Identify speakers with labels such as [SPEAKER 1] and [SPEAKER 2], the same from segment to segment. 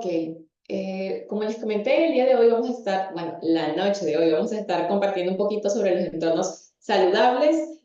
[SPEAKER 1] Ok, como les comenté, el día de hoy vamos a estar, bueno, la noche de hoy vamos a estar compartiendo un poquito sobre los entornos saludables.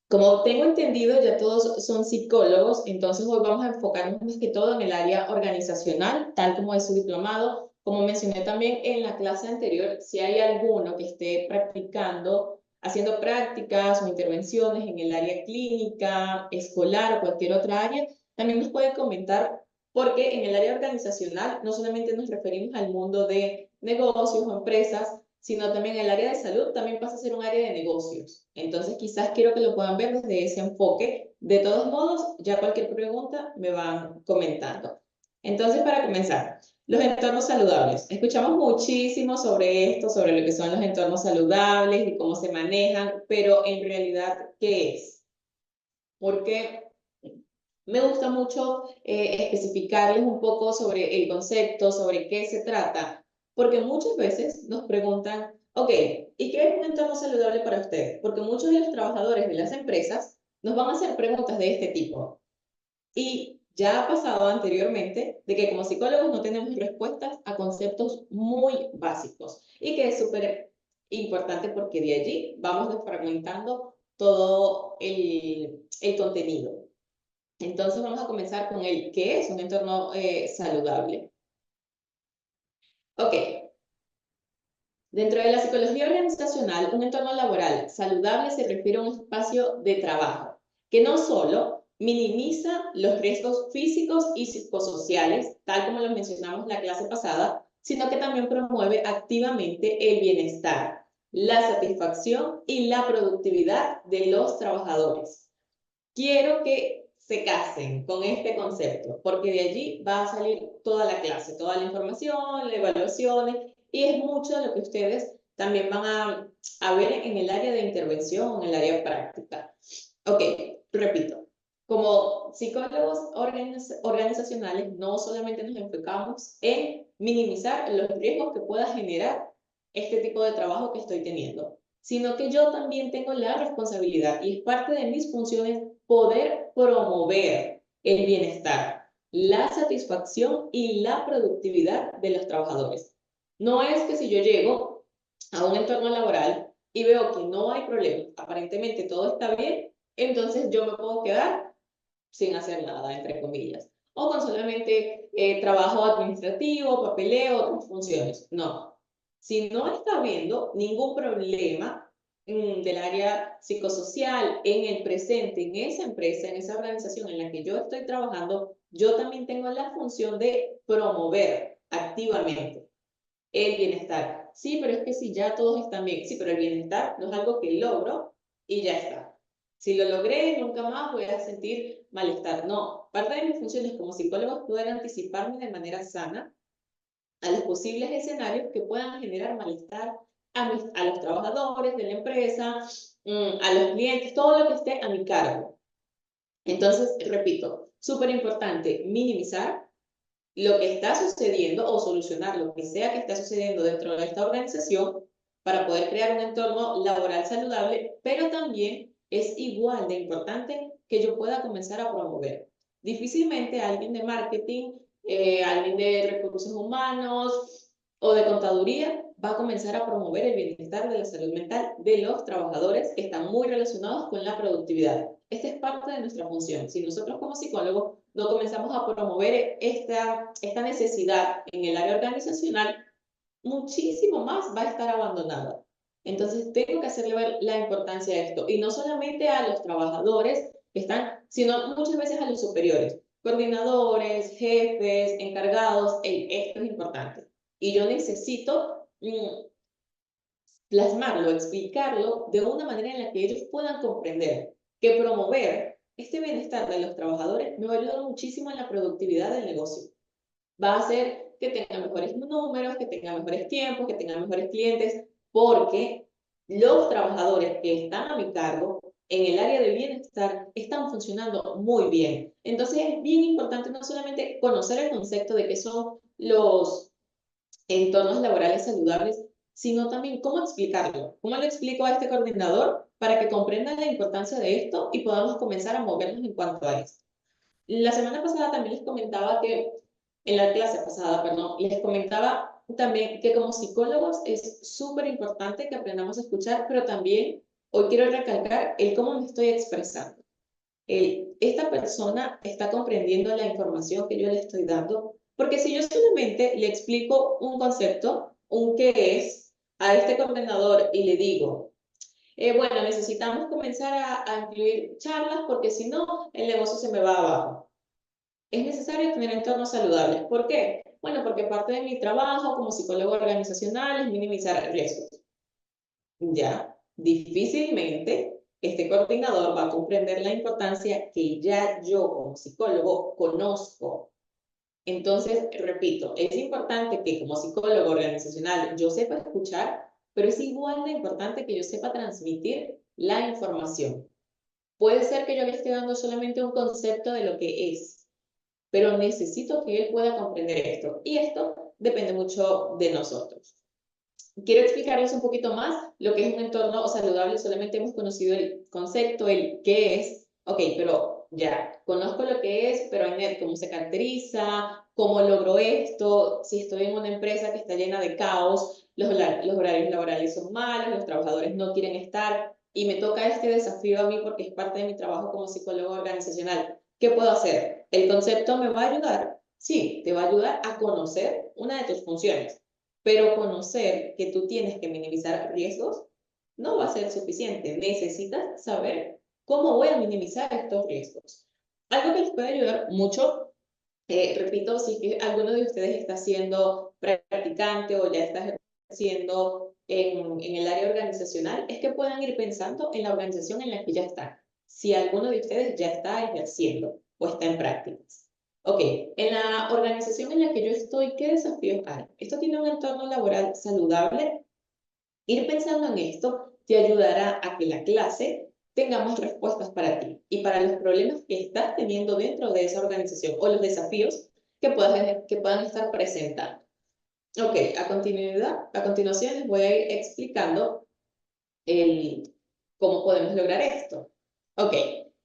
[SPEAKER 1] Como tengo entendido, ya todos son psicólogos, entonces hoy vamos a enfocarnos más que todo en el área organizacional, tal como es su diplomado. Como mencioné también en la clase anterior, si hay alguno que esté practicando, haciendo prácticas o intervenciones en el área clínica, escolar o cualquier otra área, también nos puede comentar, porque en el área organizacional no solamente nos referimos al mundo de negocios o empresas, sino también el área de salud también pasa a ser un área de negocios. Entonces, quizás quiero que lo puedan ver desde ese enfoque. De todos modos, ya cualquier pregunta me van comentando. Entonces, para comenzar, los entornos saludables. Escuchamos muchísimo sobre esto, sobre lo que son los entornos saludables y cómo se manejan, pero en realidad, ¿qué es? Porque me gusta mucho especificarles un poco sobre el concepto, sobre qué se trata, porque muchas veces nos preguntan, ok, ¿y qué es un entorno saludable para usted? Porque muchos de los trabajadores de las empresas nos van a hacer preguntas de este tipo. Y ya ha pasado anteriormente de que como psicólogos no tenemos respuestas a conceptos muy básicos y que es súper importante porque de allí vamos desfragmentando todo el contenido. Entonces vamos a comenzar con el qué es un entorno saludable. Ok, dentro de la psicología organizacional, un entorno laboral saludable se refiere a un espacio de trabajo que no solo minimiza los riesgos físicos y psicosociales, tal como lo mencionamos en la clase pasada, sino que también promueve activamente el bienestar, la satisfacción y la productividad de los trabajadores. Quiero que se casen con este concepto, porque de allí va a salir toda la clase, toda la información, las evaluaciones, y es mucho de lo que ustedes también van a ver en el área de intervención, en el área práctica. Ok, repito, como psicólogos organizacionales no solamente nos enfocamos en minimizar los riesgos que pueda generar este tipo de trabajo que estoy teniendo, sino que yo también tengo la responsabilidad y es parte de mis funciones poder promover el bienestar, la satisfacción y la productividad de los trabajadores. No es que si yo llego a un entorno laboral y veo que no hay problema, aparentemente todo está bien, entonces yo me puedo quedar sin hacer nada, entre comillas, o con solamente trabajo administrativo, papeleo, otras funciones. No. Si no está habiendo ningún problema del área psicosocial en el presente, en esa empresa, en esa organización en la que yo estoy trabajando, yo también tengo la función de promover activamente el bienestar. Sí, pero es que si ya todos están bien, sí, pero el bienestar no es algo que logro y ya está. Si lo logré, nunca más voy a sentir malestar. No, parte de mis funciones como psicólogo es poder anticiparme de manera sana a los posibles escenarios que puedan generar malestar a los trabajadores de la empresa, a los clientes, todo lo que esté a mi cargo. Entonces, repito, súper importante minimizar lo que está sucediendo o solucionar lo que sea que está sucediendo dentro de esta organización para poder crear un entorno laboral saludable, pero también es igual de importante que yo pueda comenzar a promover. Difícilmente alguien de marketing, alguien de recursos humanos o de contaduría va a comenzar a promover el bienestar de la salud mental de los trabajadores que están muy relacionados con la productividad. Esta es parte de nuestra función. Si nosotros como psicólogos no comenzamos a promover esta necesidad en el área organizacional, muchísimo más va a estar abandonada. Entonces, tengo que hacerle ver la importancia de esto. Y no solamente a los trabajadores que están, sino muchas veces a los superiores, coordinadores, jefes, encargados. Hey, esto es importante. Y yo necesito plasmarlo, explicarlo de una manera en la que ellos puedan comprender que promover este bienestar de los trabajadores me va a ayudar muchísimo en la productividad del negocio. Va a hacer que tengan mejores números, que tengan mejores tiempos, que tengan mejores clientes, porque los trabajadores que están a mi cargo en el área de bienestar están funcionando muy bien. Entonces es bien importante no solamente conocer el concepto de qué son los entornos laborales saludables, sino también cómo explicarlo. ¿Cómo le explico a este coordinador para que comprenda la importancia de esto y podamos comenzar a movernos en cuanto a esto? La semana pasada también les comentaba que en la clase pasada, perdón, les comentaba también que como psicólogos es súper importante que aprendamos a escuchar, pero también hoy quiero recalcar el cómo me estoy expresando. Esta persona está comprendiendo la información que yo le estoy dando, porque si yo solamente le explico un concepto, un qué es, a este coordinador y le digo, bueno, necesitamos comenzar a incluir charlas porque si no, el negocio se me va abajo. Es necesario tener entornos saludables. ¿Por qué? Bueno, porque parte de mi trabajo como psicólogo organizacional es minimizar riesgos. Ya, difícilmente este coordinador va a comprender la importancia que ya yo como psicólogo conozco. Entonces, repito, es importante que como psicólogo organizacional yo sepa escuchar, pero es igual de importante que yo sepa transmitir la información. Puede ser que yo le esté dando solamente un concepto de lo que es, pero necesito que él pueda comprender esto. Y esto depende mucho de nosotros. Quiero explicarles un poquito más lo que es un entorno saludable. Solamente hemos conocido el concepto, el qué es. Ok, pero ya, conozco lo que es, pero Annette, ¿cómo se caracteriza? ¿Cómo logro esto? Si estoy en una empresa que está llena de caos, los horarios laborales son malos, los trabajadores no quieren estar y me toca este desafío a mí porque es parte de mi trabajo como psicólogo organizacional. ¿Qué puedo hacer? ¿El concepto me va a ayudar? Sí, te va a ayudar a conocer una de tus funciones, pero conocer que tú tienes que minimizar riesgos no va a ser suficiente. Necesitas saber cómo voy a minimizar estos riesgos. Algo que les puede ayudar mucho, repito, si que alguno de ustedes está siendo practicante o ya está ejerciendo en el área organizacional, es que puedan ir pensando en la organización en la que ya están. Si alguno de ustedes ya está ejerciendo o está en prácticas. Ok, en la organización en la que yo estoy, ¿qué desafíos hay? ¿Esto tiene un entorno laboral saludable? Ir pensando en esto te ayudará a que la clase tenga más respuestas para ti y para los problemas que estás teniendo dentro de esa organización o los desafíos que puedan estar presentando. Ok, a continuación les voy a ir explicando cómo podemos lograr esto. Ok,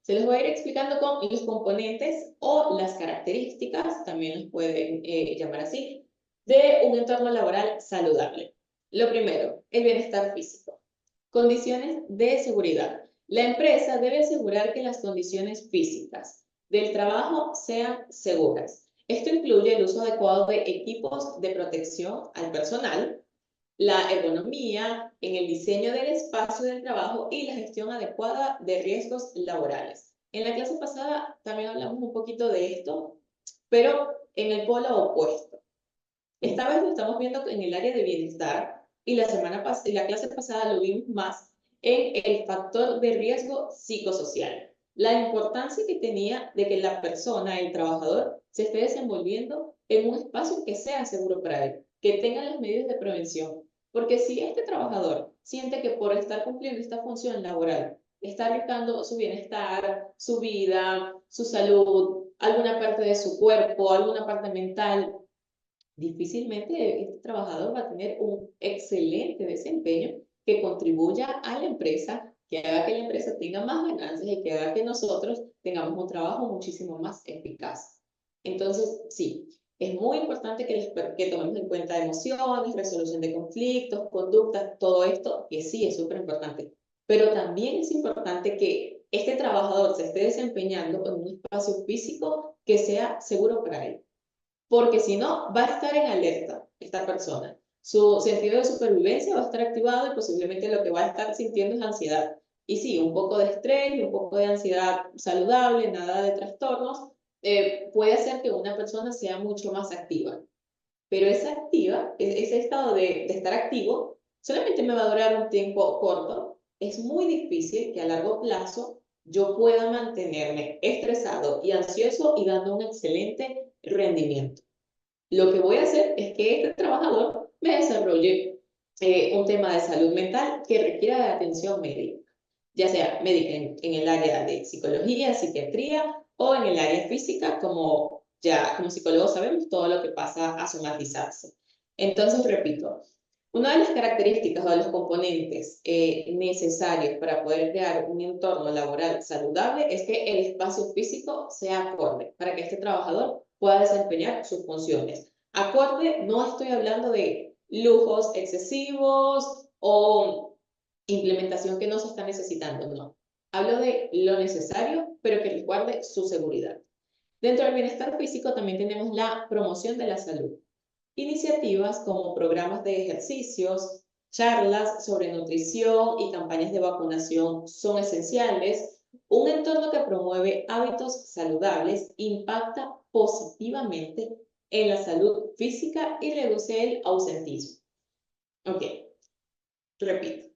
[SPEAKER 1] se les voy a ir explicando con los componentes o las características, también los pueden llamar así, de un entorno laboral saludable. Lo primero, el bienestar físico. Condiciones de seguridad. La empresa debe asegurar que las condiciones físicas del trabajo sean seguras. Esto incluye el uso adecuado de equipos de protección al personal, la ergonomía en el diseño del espacio del trabajo y la gestión adecuada de riesgos laborales. En la clase pasada también hablamos un poquito de esto, pero en el polo opuesto. Esta vez lo estamos viendo en el área de bienestar y la clase pasada lo vimos más en el factor de riesgo psicosocial. La importancia que tenía de que la persona, el trabajador, se esté desenvolviendo en un espacio que sea seguro para él, que tenga las medidas de prevención. Porque si este trabajador siente que por estar cumpliendo esta función laboral está arriesgando su bienestar, su vida, su salud, alguna parte de su cuerpo, alguna parte mental, difícilmente este trabajador va a tener un excelente desempeño que contribuya a la empresa, que haga que la empresa tenga más ganancias y que haga que nosotros tengamos un trabajo muchísimo más eficaz. Entonces, sí, es muy importante que tomemos en cuenta emociones, resolución de conflictos, conductas, todo esto, que sí es súper importante. Pero también es importante que este trabajador se esté desempeñando en un espacio físico que sea seguro para él, porque si no, va a estar en alerta esta persona. Su sentido de supervivencia va a estar activado y posiblemente lo que va a estar sintiendo es ansiedad. Y sí, un poco de estrés y un poco de ansiedad saludable, nada de trastornos, puede hacer que una persona sea mucho más activa. Pero esa activa, ese estado de estar activo, solamente me va a durar un tiempo corto. Es muy difícil que a largo plazo yo pueda mantenerme estresado y ansioso y dando un excelente rendimiento. Lo que voy a hacer es que este trabajador me desarrolle un tema de salud mental que requiera de atención médica, ya sea médica en el área de psicología, psiquiatría o en el área física, como ya como psicólogos sabemos todo lo que pasa a somatizarse. Entonces, repito, una de las características o de los componentes necesarios para poder crear un entorno laboral saludable es que el espacio físico sea acorde para que este trabajador pueda desempeñar sus funciones. Acorde, no estoy hablando de lujos excesivos o implementación que no se está necesitando, no. Hablo de lo necesario, pero que resguarde su seguridad. Dentro del bienestar físico también tenemos la promoción de la salud. Iniciativas como programas de ejercicios, charlas sobre nutrición y campañas de vacunación son esenciales. Un entorno que promueve hábitos saludables impacta positivamente en la salud física y reduce el ausentismo. Ok, repito.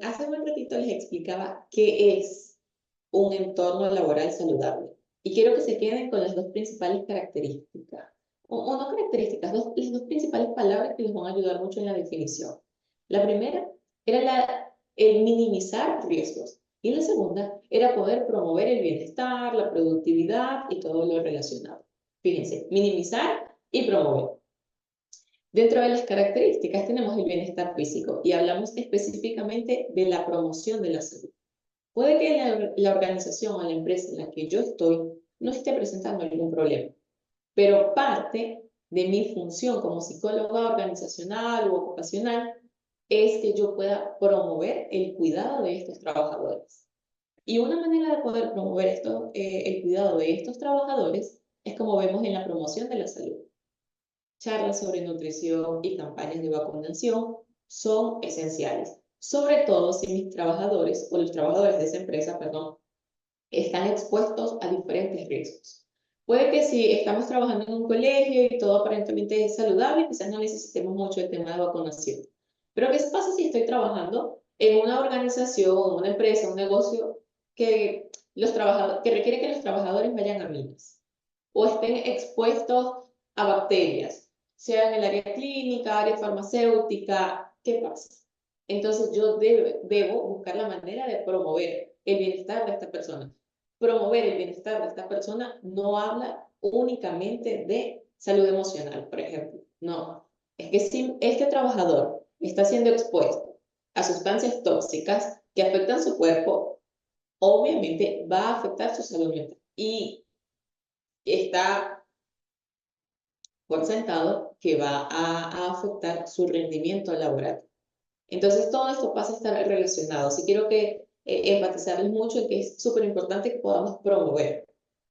[SPEAKER 1] Hace un ratito les explicaba qué es un entorno laboral saludable. Y quiero que se queden con las dos principales características. O no características, las dos principales palabras que les van a ayudar mucho en la definición. La primera era el minimizar riesgos. Y la segunda era poder promover el bienestar, la productividad y todo lo relacionado. Fíjense, minimizar y promover. Dentro de las características tenemos el bienestar físico y hablamos específicamente de la promoción de la salud. Puede que la organización o la empresa en la que yo estoy no esté presentando ningún problema, pero parte de mi función como psicóloga organizacional o ocupacional es que yo pueda promover el cuidado de estos trabajadores. Y una manera de poder promover el cuidado de estos trabajadores es como vemos en la promoción de la salud. Charlas sobre nutrición y campañas de vacunación son esenciales, sobre todo si mis trabajadores o los trabajadores de esa empresa, perdón, están expuestos a diferentes riesgos. Puede que si estamos trabajando en un colegio y todo aparentemente es saludable, quizás no necesitemos mucho el tema de vacunación. Pero ¿qué pasa si estoy trabajando en una organización, una empresa, un negocio que requiere que los trabajadores vayan a minas o estén expuestos a bacterias, sea en el área clínica, área farmacéutica? ¿Qué pasa? Entonces yo debo buscar la manera de promover el bienestar de esta persona. Promover el bienestar de esta persona no habla únicamente de salud emocional, por ejemplo. No, es que si este trabajador está siendo expuesto a sustancias tóxicas que afectan su cuerpo, obviamente va a afectar su salud mental. Y está por sentado que va a afectar su rendimiento laboral. Entonces, todo esto pasa a estar relacionado. Sí quiero enfatizarles mucho en que es súper importante que podamos promover,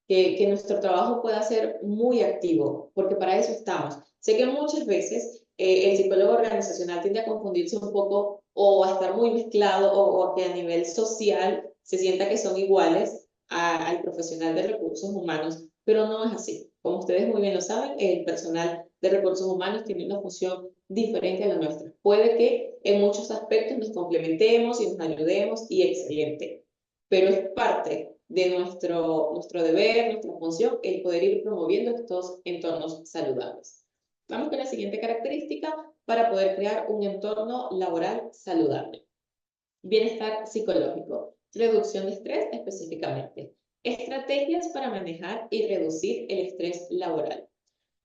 [SPEAKER 1] que nuestro trabajo pueda ser muy activo, porque para eso estamos. Sé que muchas veces el psicólogo organizacional tiende a confundirse un poco o a estar muy mezclado o a que a nivel social se sienta que son iguales al profesional de recursos humanos, pero no es así. Como ustedes muy bien lo saben, el personal de recursos humanos tiene una función diferente a la nuestra. Puede que en muchos aspectos nos complementemos y nos ayudemos y excelente, pero es parte de nuestro deber, nuestra función, el poder ir promoviendo estos entornos saludables. Vamos con la siguiente característica para poder crear un entorno laboral saludable. Bienestar psicológico, reducción de estrés específicamente. Estrategias para manejar y reducir el estrés laboral,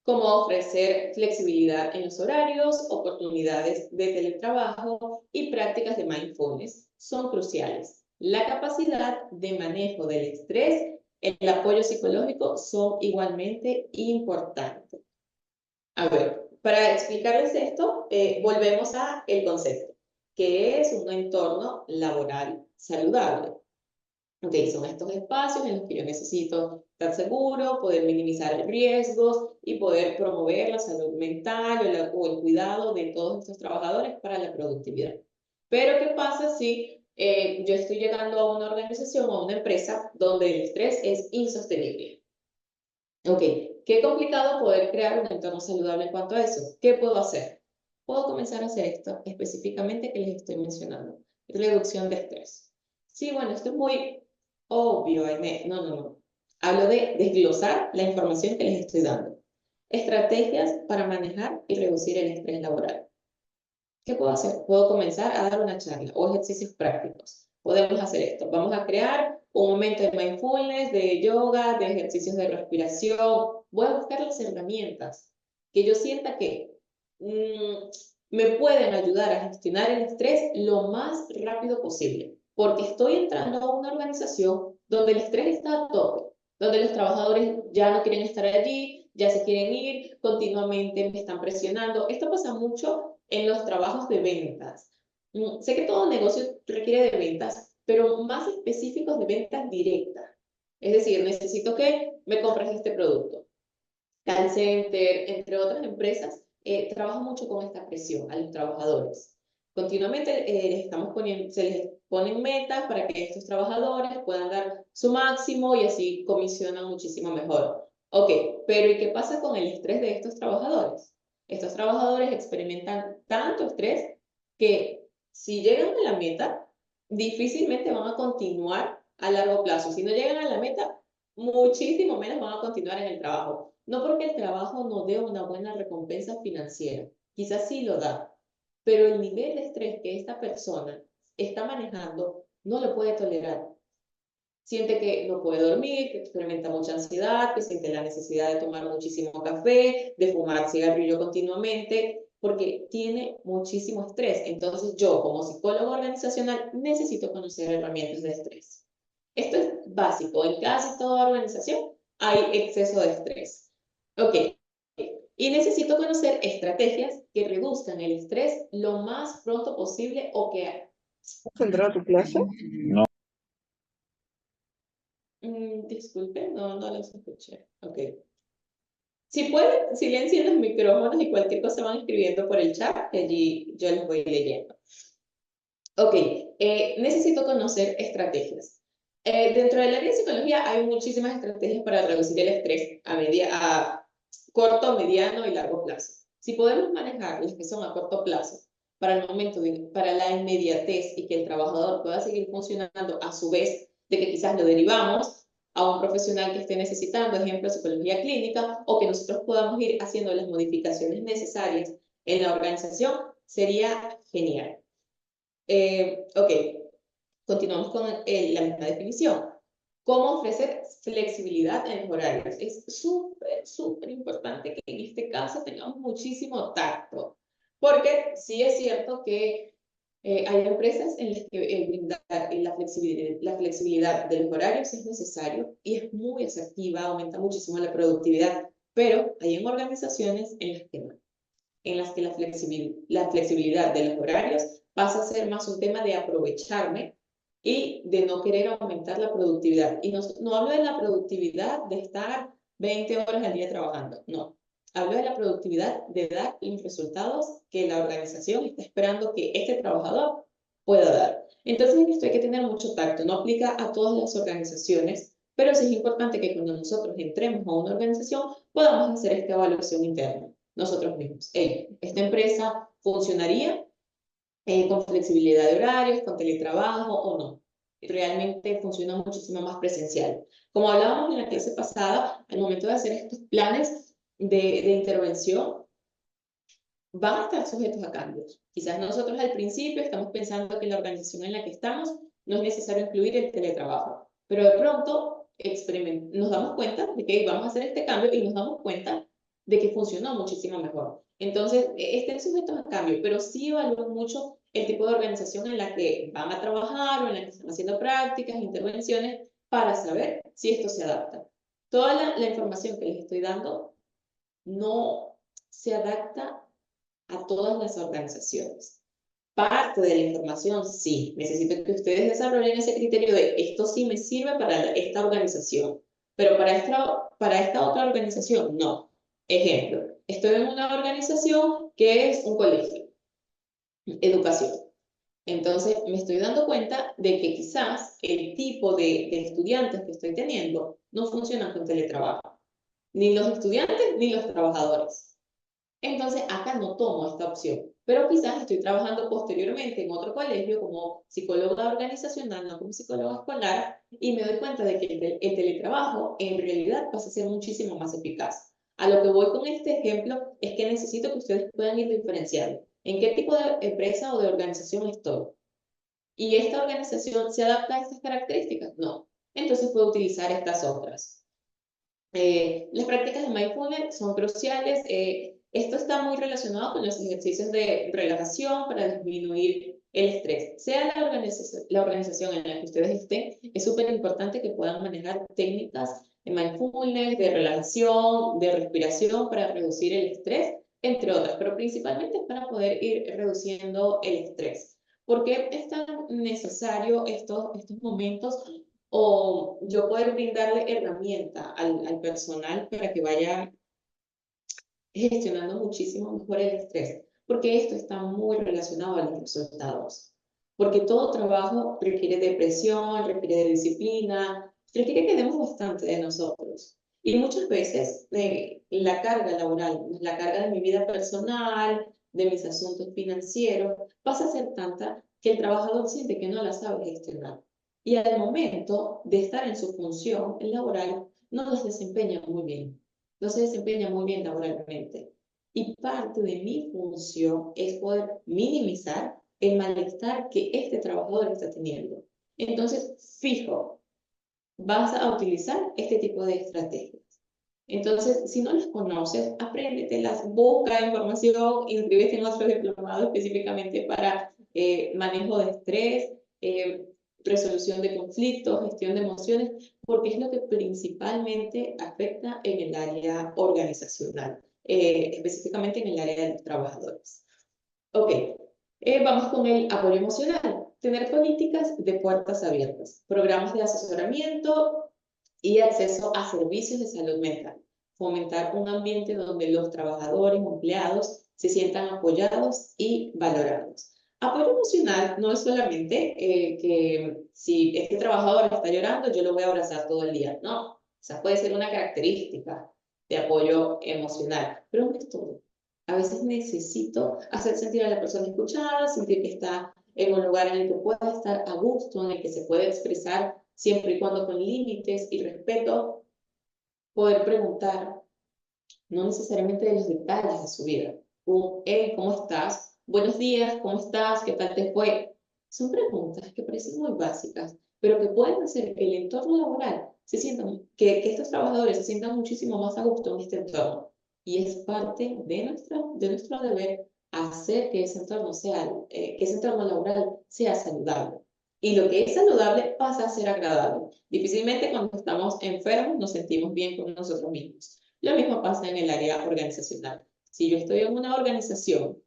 [SPEAKER 1] como ofrecer flexibilidad en los horarios, oportunidades de teletrabajo y prácticas de mindfulness son cruciales. La capacidad de manejo del estrés, el apoyo psicológico son igualmente importantes. A ver, para explicarles esto, volvemos a el concepto, que es un entorno laboral saludable. Ok, son estos espacios en los que yo necesito estar seguro, poder minimizar riesgos y poder promover la salud mental o el cuidado de todos estos trabajadores para la productividad. Pero ¿qué pasa si yo estoy llegando a una organización o a una empresa donde el estrés es insostenible? Ok, qué complicado poder crear un entorno saludable en cuanto a eso. ¿Qué puedo hacer? Puedo comenzar a hacer esto específicamente que les estoy mencionando. Reducción de estrés. Sí, bueno, esto es muy obvio, Aimee. No, no, no. Hablo de desglosar la información que les estoy dando. Estrategias para manejar y reducir el estrés laboral. ¿Qué puedo hacer? Puedo comenzar a dar una charla o ejercicios prácticos. Podemos hacer esto. Vamos a crear un momento de mindfulness, de yoga, de ejercicios de respiración. Voy a buscar las herramientas que yo sienta que me pueden ayudar a gestionar el estrés lo más rápido posible. Porque estoy entrando a una organización donde el estrés está a tope. donde los trabajadores ya no quieren estar allí, ya se quieren ir, continuamente me están presionando. Esto pasa mucho en los trabajos de ventas. Sé que todo negocio requiere de ventas, pero más específicos de ventas directas. Es decir, necesito que me compres este producto. Call Center, entre otras empresas, trabajan mucho con esta presión a los trabajadores. Continuamente se les ponen metas para que estos trabajadores puedan dar su máximo y así comisionan muchísimo mejor. Ok, pero ¿y qué pasa con el estrés de estos trabajadores? Estos trabajadores experimentan tanto estrés que si llegan a la meta, difícilmente van a continuar a largo plazo. Si no llegan a la meta, muchísimo menos van a continuar en el trabajo. No porque el trabajo no dé una buena recompensa financiera, quizás sí lo da, pero el nivel de estrés que esta persona está manejando no lo puede tolerar. Siente que no puede dormir, que experimenta mucha ansiedad, que siente la necesidad de tomar muchísimo café, de fumar cigarrillo continuamente, porque tiene muchísimo estrés. Entonces yo, como psicólogo organizacional, necesito conocer herramientas de estrés. Esto es básico. En casi toda organización hay exceso de estrés. Ok. Y necesito conocer estrategias que reduzcan el estrés lo más pronto posible o que...
[SPEAKER 2] ¿Vas a entrar a tu clase?
[SPEAKER 1] Disculpe, no los escuché. Ok. Si pueden, silencien los micrófonos y cualquier cosa van escribiendo por el chat, que allí yo les voy leyendo. Ok, necesito conocer estrategias. Dentro del área de psicología hay muchísimas estrategias para reducir el estrés a corto, mediano y largo plazo. Si podemos manejar las que son a corto plazo para el momento, para la inmediatez y que el trabajador pueda seguir funcionando a su vez de que quizás lo derivamos a un profesional que esté necesitando, ejemplo, psicología clínica, o que nosotros podamos ir haciendo las modificaciones necesarias en la organización, sería genial. Ok, continuamos con la misma definición. ¿Cómo ofrecer flexibilidad en los horarios? Es súper importante que en este caso tengamos muchísimo tacto, porque sí es cierto que hay empresas en las que brindar la flexibilidad de los horarios es necesario y es muy asertiva, aumenta muchísimo la productividad, pero hay en organizaciones en las que no, en las que la flexibilidad de los horarios pasa a ser más un tema de aprovecharme y de no querer aumentar la productividad. Y no hablo de la productividad de estar 20 horas al día trabajando, no. Hablo de la productividad de dar los resultados que la organización está esperando que este trabajador pueda dar. Entonces, esto hay que tener mucho tacto. No aplica a todas las organizaciones, pero sí es importante que cuando nosotros entremos a una organización podamos hacer esta evaluación interna nosotros mismos. Esta empresa funcionaría con flexibilidad de horarios, con teletrabajo o no. Realmente funciona muchísimo más presencial. Como hablábamos en la clase pasada, al momento de hacer estos planes de intervención, van a estar sujetos a cambios. Quizás nosotros al principio estamos pensando que la organización en la que estamos no es necesario incluir el teletrabajo, pero de pronto nos damos cuenta de que vamos a hacer este cambio y nos damos cuenta de que funcionó muchísimo mejor. Entonces, estén sujetos a cambio, pero sí evalúen mucho el tipo de organización en la que van a trabajar o en la que están haciendo prácticas, intervenciones, para saber si esto se adapta. Toda la información que les estoy dando no se adapta a todas las organizaciones. Parte de la información, sí. Necesito que ustedes desarrollen ese criterio de esto sí me sirve para esta organización, pero para esta otra organización, no. Ejemplo, estoy en una organización que es un colegio, educación. Entonces, me estoy dando cuenta de que quizás el tipo de estudiantes que estoy teniendo no funcionan con teletrabajo. Ni los estudiantes ni los trabajadores. Entonces, acá no tomo esta opción, pero quizás estoy trabajando posteriormente en otro colegio como psicóloga organizacional, no como psicóloga escolar, y me doy cuenta de que el teletrabajo en realidad pasa a ser muchísimo más eficaz. A lo que voy con este ejemplo es que necesito que ustedes puedan ir diferenciando en qué tipo de empresa o de organización estoy. ¿Y esta organización se adapta a estas características? No. Entonces puedo utilizar estas otras. Las prácticas de mindfulness son cruciales. Esto está muy relacionado con los ejercicios de relajación para disminuir el estrés. Sea la organización en la que ustedes estén, es súper importante que puedan manejar técnicas mindfulness, de relajación, de respiración para reducir el estrés, entre otras, pero principalmente para poder ir reduciendo el estrés. ¿Por qué es tan necesario estos momentos o yo poder brindarle herramienta al personal para que vaya gestionando muchísimo mejor el estrés? Porque esto está muy relacionado a los resultados. Porque todo trabajo requiere de presión, requiere de disciplina, requiere que demos bastante de nosotros. Y muchas veces la carga laboral, la carga de mi vida personal, de mis asuntos financieros, pasa a ser tanta que el trabajador siente que no la sabe gestionar. Y al momento de estar en su función laboral, no las desempeña muy bien. No se desempeña muy bien laboralmente. Y parte de mi función es poder minimizar el malestar que este trabajador está teniendo. Entonces, fijo, vas a utilizar este tipo de estrategias. Entonces, si no las conoces, apréndetelas, busca información, inscríbete en otro diplomado específicamente para manejo de estrés, resolución de conflictos, gestión de emociones, porque es lo que principalmente afecta en el área organizacional, específicamente en el área de los trabajadores. Ok, vamos con el apoyo emocional. Tener políticas de puertas abiertas, programas de asesoramiento y acceso a servicios de salud mental. Fomentar un ambiente donde los trabajadores, empleados, se sientan apoyados y valorados. Apoyo emocional no es solamente que si este trabajador está llorando, yo lo voy a abrazar todo el día. No, o sea, puede ser una característica de apoyo emocional, pero no es todo. A veces necesito hacer sentir a la persona escuchada, sentir que está en un lugar en el que pueda estar a gusto, en el que se puede expresar siempre y cuando con límites y respeto, poder preguntar, no necesariamente de los detalles de su vida. Un, hey, ¿cómo estás? Buenos días, ¿cómo estás? ¿Qué tal te fue? Son preguntas que parecen muy básicas, pero que pueden hacer que el entorno laboral se sientan, que estos trabajadores se sientan muchísimo más a gusto en este entorno. Y es parte de nuestro deber hacer que ese entorno sea, que ese entorno laboral sea saludable. Y lo que es saludable pasa a ser agradable. Difícilmente cuando estamos enfermos nos sentimos bien con nosotros mismos. Lo mismo pasa en el área organizacional. Si yo estoy en una organización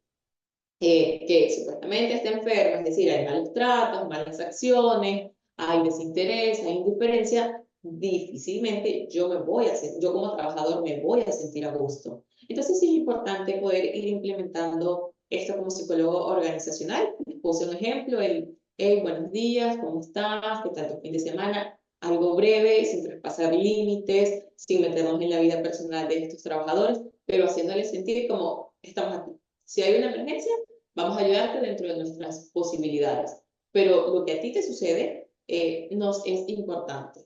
[SPEAKER 1] que supuestamente está enferma, es decir, hay malos tratos, malas acciones, hay desinterés, hay indiferencia, difícilmente yo como trabajador me voy a sentir a gusto. Entonces sí es importante poder ir implementando esto como psicólogo organizacional. Les puse un ejemplo, el, hey, buenos días, ¿cómo estás? ¿Qué tal tu fin de semana? Algo breve, sin traspasar límites, sin meternos en la vida personal de estos trabajadores, pero haciéndoles sentir como estamos aquí. Si hay una emergencia, vamos a ayudarte dentro de nuestras posibilidades. Pero lo que a ti te sucede nos es importante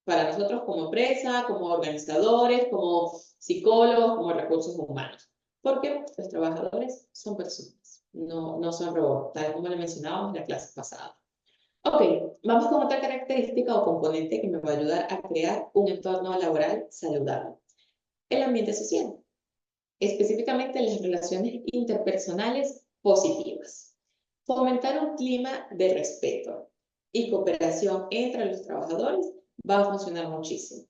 [SPEAKER 1] para nosotros como empresa, como organizadores, como psicólogos, como recursos humanos. Porque los trabajadores son personas, no son robots, tal como le mencionábamos en la clase pasada. Ok, vamos con otra característica o componente que me va a ayudar a crear un entorno laboral saludable. El ambiente social, específicamente las relaciones interpersonales positivas. Fomentar un clima de respeto y cooperación entre los trabajadores va a funcionar muchísimo.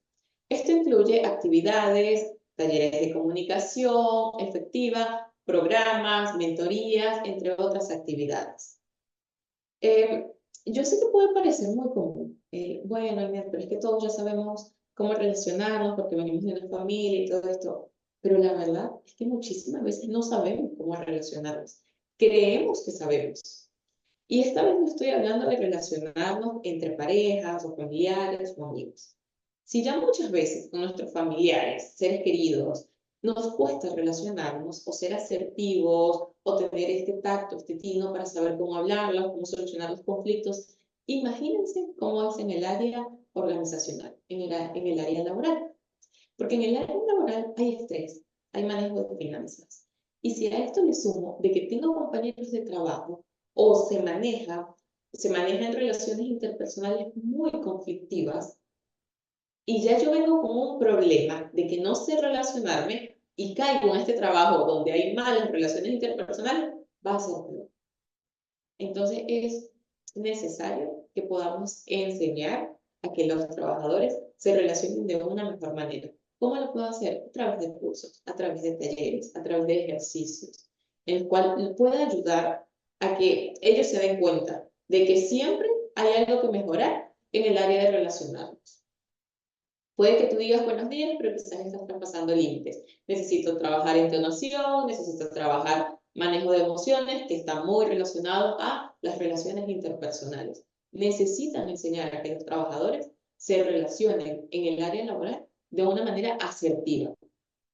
[SPEAKER 1] Esto incluye actividades, talleres de comunicación efectiva, programas, mentorías, entre otras actividades. Yo sé que puede parecer muy común. Bueno, Inés, pero es que todos ya sabemos cómo relacionarnos porque venimos de una familia y todo esto. Pero la verdad es que muchísimas veces no sabemos cómo relacionarnos. Creemos que sabemos. Y esta vez no estoy hablando de relacionarnos entre parejas o familiares o amigos. Si ya muchas veces con nuestros familiares, seres queridos, nos cuesta relacionarnos o ser asertivos o tener este tacto, este tino para saber cómo hablarlos, cómo solucionar los conflictos, imagínense cómo es en el área organizacional, en el área laboral. Porque en el área laboral hay estrés, hay manejo de finanzas. Y si a esto le sumo de que tengo compañeros de trabajo o se maneja en relaciones interpersonales muy conflictivas, y ya yo vengo con un problema de que no sé relacionarme y caigo en este trabajo donde hay malas relaciones interpersonales, va a ser peor. Entonces es necesario que podamos enseñar a que los trabajadores se relacionen de una mejor manera. ¿Cómo lo puedo hacer? A través de cursos, a través de talleres, a través de ejercicios, en el cual pueda ayudar a que ellos se den cuenta de que siempre hay algo que mejorar en el área de relacionarnos. Puede que tú digas buenos días, pero quizás estás traspasando límites. Necesito trabajar entonación, necesito trabajar manejo de emociones, que está muy relacionado a las relaciones interpersonales. Necesitan enseñar a que los trabajadores se relacionen en el área laboral de una manera asertiva.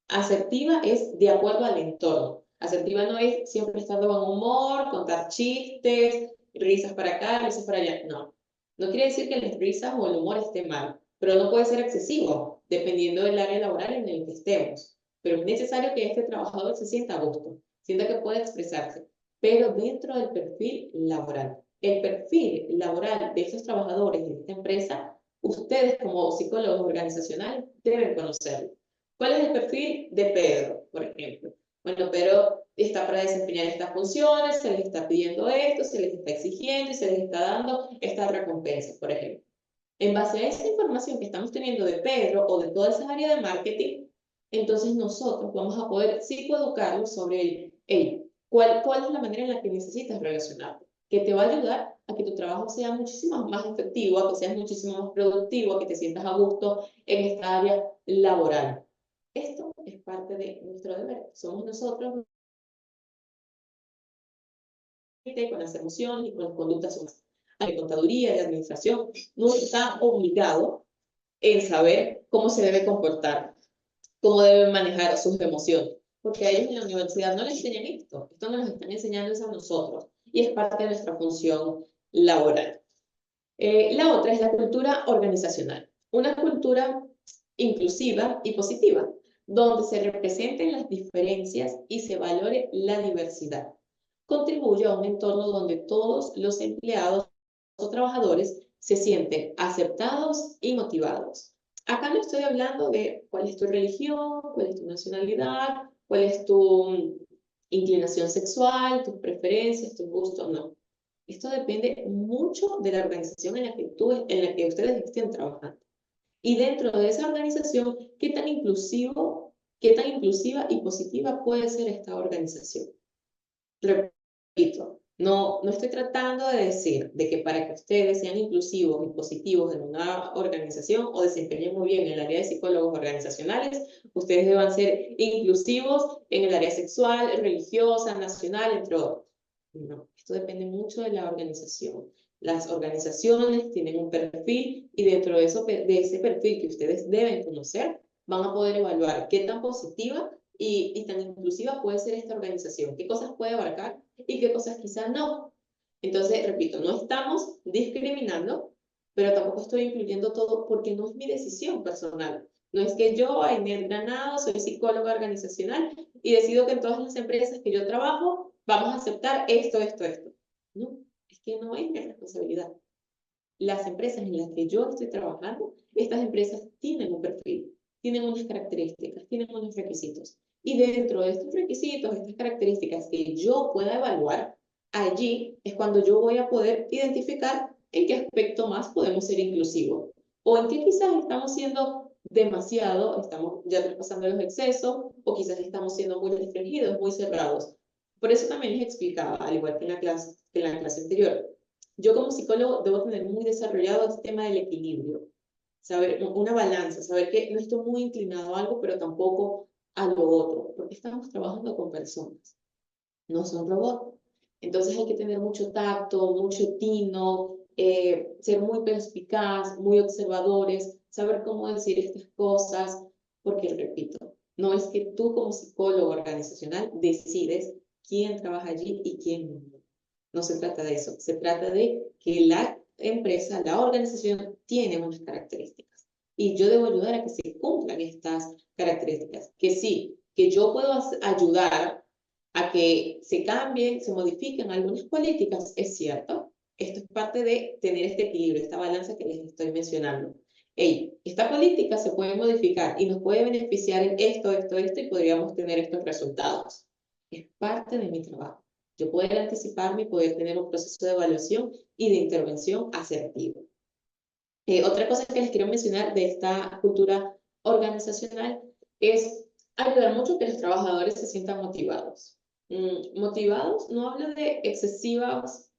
[SPEAKER 1] Asertiva es de acuerdo al entorno. Asertiva no es siempre estar de buen humor, contar chistes, risas para acá, risas para allá. No. No quiere decir que las risas o el humor esté mal, pero no puede ser excesivo, dependiendo del área laboral en el que estemos. Pero es necesario que este trabajador se sienta a gusto, sienta que puede expresarse, pero dentro del perfil laboral. El perfil laboral de estos trabajadores de esta empresa, ustedes como psicólogos organizacionales deben conocerlo. ¿Cuál es el perfil de Pedro, por ejemplo? Bueno, Pedro está para desempeñar estas funciones, se les está pidiendo esto, se les está exigiendo y se les está dando estas recompensas, por ejemplo. En base a esa información que estamos teniendo de Pedro o de toda esa área de marketing, entonces nosotros vamos a poder psicoeducarlo sobre ¿cuál es la manera en la que necesitas relacionarte? Que te va a ayudar a que tu trabajo sea muchísimo más efectivo, a que seas muchísimo más productivo, a que te sientas a gusto en esta área laboral. Esto es parte de nuestro deber. Somos nosotros con las emociones y con las conductas humanas. La contaduría y administración no está obligado en saber cómo se debe comportar, cómo debe manejar sus emociones, porque a ellos en la universidad no les enseñan esto. Esto nos lo están enseñando a nosotros y es parte de nuestra función laboral. La otra es la cultura organizacional. Una cultura inclusiva y positiva, donde se representen las diferencias y se valore la diversidad. Contribuye a un entorno donde todos los empleados o trabajadores se sienten aceptados y motivados. Acá no estoy hablando de cuál es tu religión, cuál es tu nacionalidad, cuál es tu inclinación sexual, tus preferencias, tus gustos, no. Esto depende mucho de la organización en la que ustedes estén trabajando. Y dentro de esa organización, qué tan inclusiva y positiva puede ser esta organización. Repito, no estoy tratando de decir de que para que ustedes sean inclusivos y positivos en una organización o desempeñen muy bien en el área de psicólogos organizacionales, ustedes deban ser inclusivos en el área sexual, religiosa, nacional, entre otros. No, esto depende mucho de la organización. Las organizaciones tienen un perfil y dentro de ese perfil que ustedes deben conocer, van a poder evaluar qué tan positiva y tan inclusiva puede ser esta organización, qué cosas puede abarcar y qué cosas quizás no. Entonces, repito, no estamos discriminando, pero tampoco estoy incluyendo todo porque no es mi decisión personal. No es que yo, Ainet Granado, soy psicóloga organizacional y decido que en todas las empresas que yo trabajo vamos a aceptar esto. No, es que no es mi responsabilidad. Las empresas en las que yo estoy trabajando, estas empresas tienen un perfil, tienen unas características, tienen unos requisitos. Y dentro de estos requisitos, estas características que yo pueda evaluar, allí es cuando yo voy a poder identificar en qué aspecto más podemos ser inclusivos o en qué quizás estamos siendo demasiado, estamos ya traspasando los excesos o quizás estamos siendo muy restringidos, muy cerrados. Por eso también les explicaba, al igual que en la clase anterior, yo como psicólogo debo tener muy desarrollado este tema del equilibrio, saber una balanza, saber que no estoy muy inclinado a algo, pero tampoco a lo otro, porque estamos trabajando con personas, no son robots. Entonces hay que tener mucho tacto, mucho tino, ser muy perspicaz, muy observadores, saber cómo decir estas cosas, porque repito, no es que tú como psicólogo organizacional decides quién trabaja allí y quién no. No se trata de eso, se trata de que la empresa, la organización tiene unas características y yo debo ayudar a que se cumplan estas características. Que sí, que yo puedo ayudar a que se cambien, se modifiquen algunas políticas, es cierto. Esto es parte de tener este equilibrio, esta balanza que les estoy mencionando. Esta política se puede modificar y nos puede beneficiar en esto y podríamos tener estos resultados. Es parte de mi trabajo. Yo poder anticiparme y poder tener un proceso de evaluación y de intervención asertivo. Otra cosa que les quiero mencionar de esta cultura organizacional es ayudar mucho a que los trabajadores se sientan motivados. Motivados, no hablo de excesivas,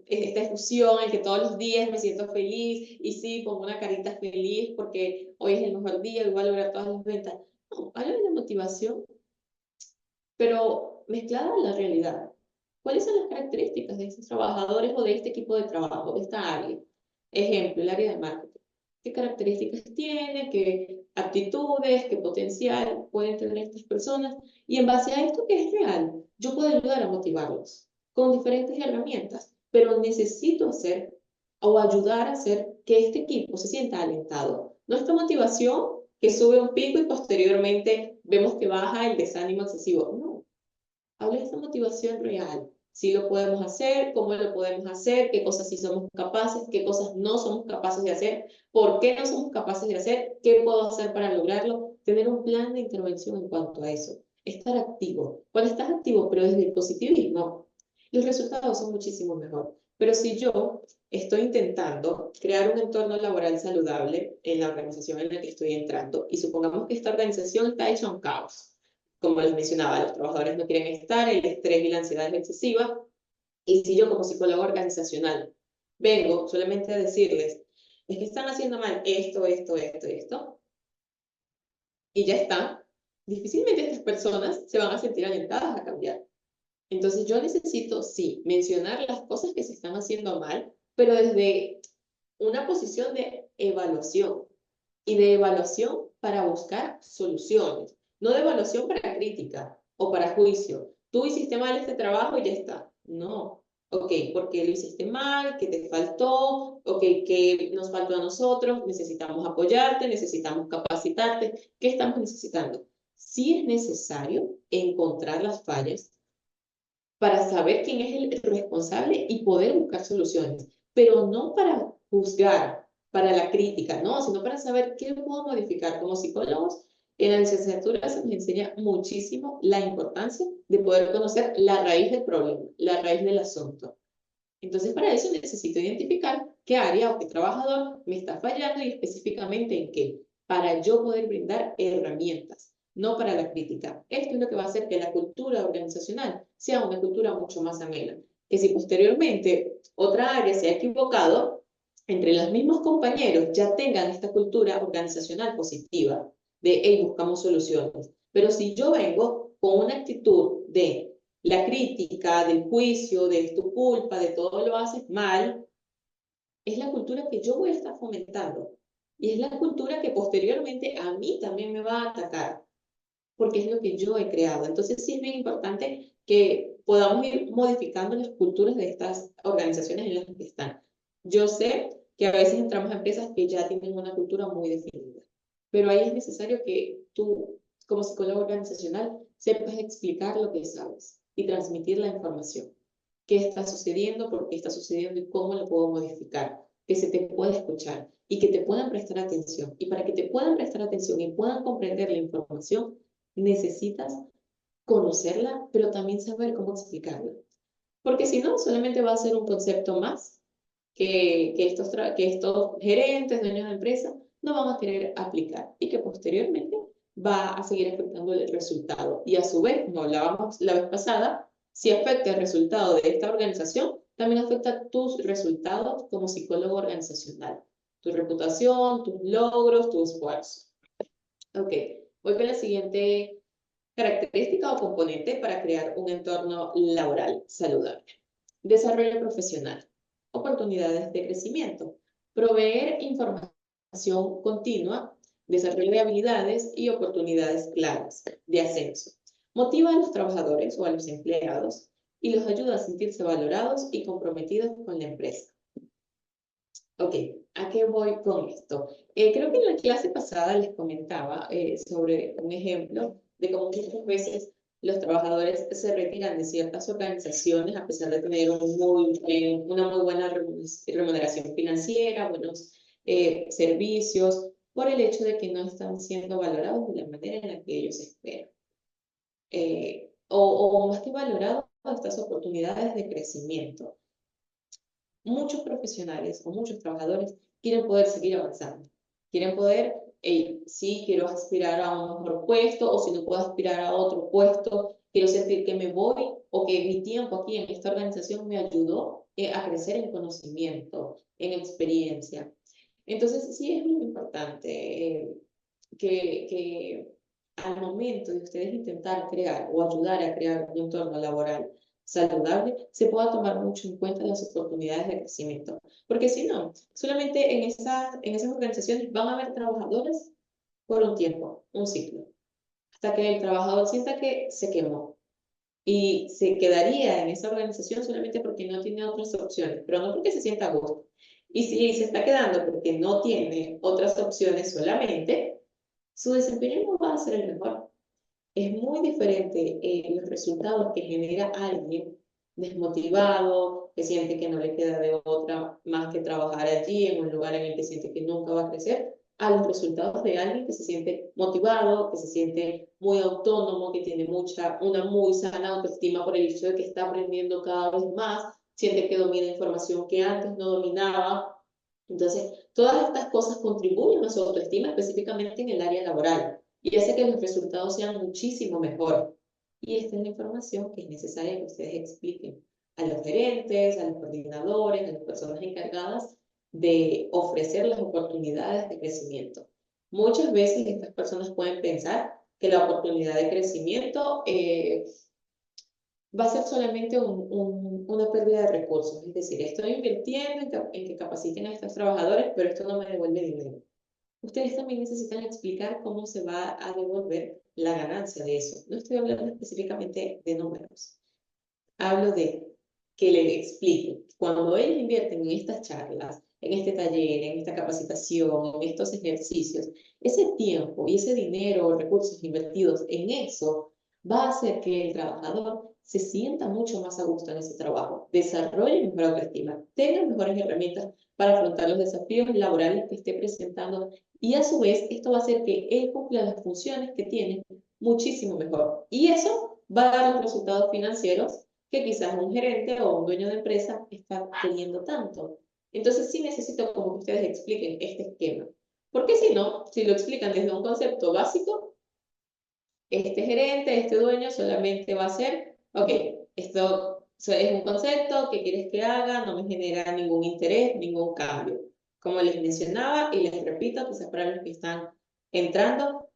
[SPEAKER 1] esta efusión en que todos los días me siento feliz y sí, pongo una carita feliz porque hoy es el mejor día y voy a lograr todas las ventas. No, hablo de la motivación, pero mezclada a la realidad. ¿Cuáles son las características de estos trabajadores o de este equipo de trabajo, de esta área? Ejemplo, el área de marketing. ¿Qué características tiene? ¿Qué aptitudes? ¿Qué potencial pueden tener estas personas? Y en base a esto que es real, yo puedo ayudar a motivarlos con diferentes herramientas, pero necesito hacer o ayudar a hacer que este equipo se sienta alentado. No esta motivación que sube un pico y posteriormente vemos que baja el desánimo excesivo. No, habla de esa motivación real. Si lo podemos hacer, cómo lo podemos hacer, qué cosas sí somos capaces, qué cosas no somos capaces de hacer, por qué no somos capaces de hacer, qué puedo hacer para lograrlo. Tener un plan de intervención en cuanto a eso. Estar activo. Cuando estás activo, pero desde el positivismo, los resultados son muchísimo mejor. Pero si yo estoy intentando crear un entorno laboral saludable en la organización en la que estoy entrando, y supongamos que esta organización está hecha un caos, como les mencionaba, los trabajadores no quieren estar, el estrés y la ansiedad es excesiva, y si yo como psicólogo organizacional vengo solamente a decirles, es que están haciendo mal esto, esto, esto, esto, y ya está, difícilmente estas personas se van a sentir alentadas a cambiar. Entonces yo necesito, sí, mencionar las cosas que se están haciendo mal, pero desde una posición de evaluación, y de evaluación para buscar soluciones, no de evaluación para crítica o para juicio. Tú hiciste mal este trabajo y ya está. No. Ok, porque lo hiciste mal, que te faltó, ok, que nos faltó a nosotros, necesitamos apoyarte, necesitamos capacitarte. ¿Qué estamos necesitando? Sí es necesario encontrar las fallas para saber quién es el responsable y poder buscar soluciones, pero no para juzgar, para la crítica, no, sino para saber qué puedo modificar. Como psicólogos, en la licenciatura se nos enseña muchísimo la importancia de poder conocer la raíz del problema, la raíz del asunto. Entonces, para eso necesito identificar qué área o qué trabajador me está fallando y específicamente en qué, para yo poder brindar herramientas, no para la crítica. Esto es lo que va a hacer que la cultura organizacional sea una cultura mucho más amena. Que si posteriormente otra área se ha equivocado, entre los mismos compañeros ya tengan esta cultura organizacional positiva de, hey, buscamos soluciones. Pero si yo vengo con una actitud de la crítica, del juicio, de es tu culpa, de todo lo haces mal, es la cultura que yo voy a estar fomentando. Y es la cultura que posteriormente a mí también me va a atacar, porque es lo que yo he creado. Entonces sí es bien importante que podamos ir modificando las culturas de estas organizaciones en las que están. Yo sé que a veces entramos a empresas que ya tienen una cultura muy definida, pero ahí es necesario que tú, como psicólogo organizacional, sepas explicar lo que sabes y transmitir la información. ¿Qué está sucediendo? ¿Por qué está sucediendo? ¿Y cómo lo puedo modificar? Que se te pueda escuchar y que te puedan prestar atención. Y para que te puedan prestar atención y puedan comprender la información, necesitas conocerla, pero también saber cómo explicarla. Porque si no, solamente va a ser un concepto más que estos gerentes, dueños de empresa, no van a querer aplicar y que posteriormente va a seguir afectando el resultado. Y a su vez, como hablábamos la vez pasada, si afecta el resultado de esta organización, también afecta tus resultados como psicólogo organizacional, tu reputación, tus logros, tu esfuerzo. Ok, voy con la siguiente característica o componente para crear un entorno laboral saludable. Desarrollo profesional. Oportunidades de crecimiento. Proveer información continua, desarrollo de habilidades y oportunidades claras de ascenso. Motiva a los trabajadores o a los empleados y los ayuda a sentirse valorados y comprometidos con la empresa. Ok, ¿a qué voy con esto? Creo que en la clase pasada les comentaba sobre un ejemplo de cómo muchas veces los trabajadores se retiran de ciertas organizaciones a pesar de tener una muy buena remuneración financiera, buenos servicios, por el hecho de que no están siendo valorados de la manera en la que ellos esperan. O más que valorados, estas oportunidades de crecimiento. Muchos profesionales o muchos trabajadores quieren poder seguir avanzando. Quieren poder, sí, quiero aspirar a un mejor puesto, o si no puedo aspirar a otro puesto, quiero sentir que me voy o que mi tiempo aquí en esta organización me ayudó a crecer en conocimiento, en experiencia. Entonces, sí es muy importante que al momento de ustedes intentar crear o ayudar a crear un entorno laboral saludable, se pueda tomar mucho en cuenta las oportunidades de crecimiento. Porque si no, solamente en esas organizaciones van a haber trabajadores por un tiempo, un ciclo, hasta que el trabajador sienta que se quemó y se quedaría en esa organización solamente porque no tiene otras opciones, pero no porque se sienta a gusto. Y si se está quedando porque no tiene otras opciones solamente, su desempeño no va a ser el mejor. Es muy diferente los resultados que genera alguien desmotivado, que siente que no le queda de otra más que trabajar allí en un lugar en el que siente que nunca va a crecer, a los resultados de alguien que se siente motivado, que se siente muy autónomo, que tiene una muy sana autoestima por el hecho de que está aprendiendo cada vez más, siente que domina información que antes no dominaba. Entonces, todas estas cosas contribuyen a su autoestima específicamente en el área laboral y hace que los resultados sean muchísimo mejor. Y esta es la información que es necesaria que ustedes expliquen a los gerentes, a los coordinadores, a las personas encargadas de ofrecer las oportunidades de crecimiento. Muchas veces estas personas pueden pensar que la oportunidad de crecimiento va a ser solamente una pérdida de recursos. Es decir, estoy invirtiendo en que capaciten a estos trabajadores, pero esto no me devuelve dinero. Ustedes también necesitan explicar cómo se va a devolver la ganancia de eso. No estoy hablando específicamente de números. Hablo de que le expliquen. Cuando ellos invierten en estas charlas, en este taller, en esta capacitación, en estos ejercicios, ese tiempo y ese dinero o recursos invertidos en eso va a hacer que el trabajador se sienta mucho más a gusto en ese trabajo, desarrolle mejor autoestima, tenga mejores herramientas para afrontar los desafíos laborales que esté presentando y a su vez esto va a hacer que él cumpla las funciones que tiene muchísimo mejor. Y eso va a dar los resultados financieros que quizás un gerente o un dueño de empresa está teniendo tanto. Entonces sí necesito como que ustedes expliquen este esquema. Porque si no, si lo explican desde un concepto básico, este gerente, este dueño solamente va a ser, ok, esto es un concepto, ¿qué quieres que haga? No me genera ningún interés, ningún cambio. Como les mencionaba y les repito, quizás para los que están entrando,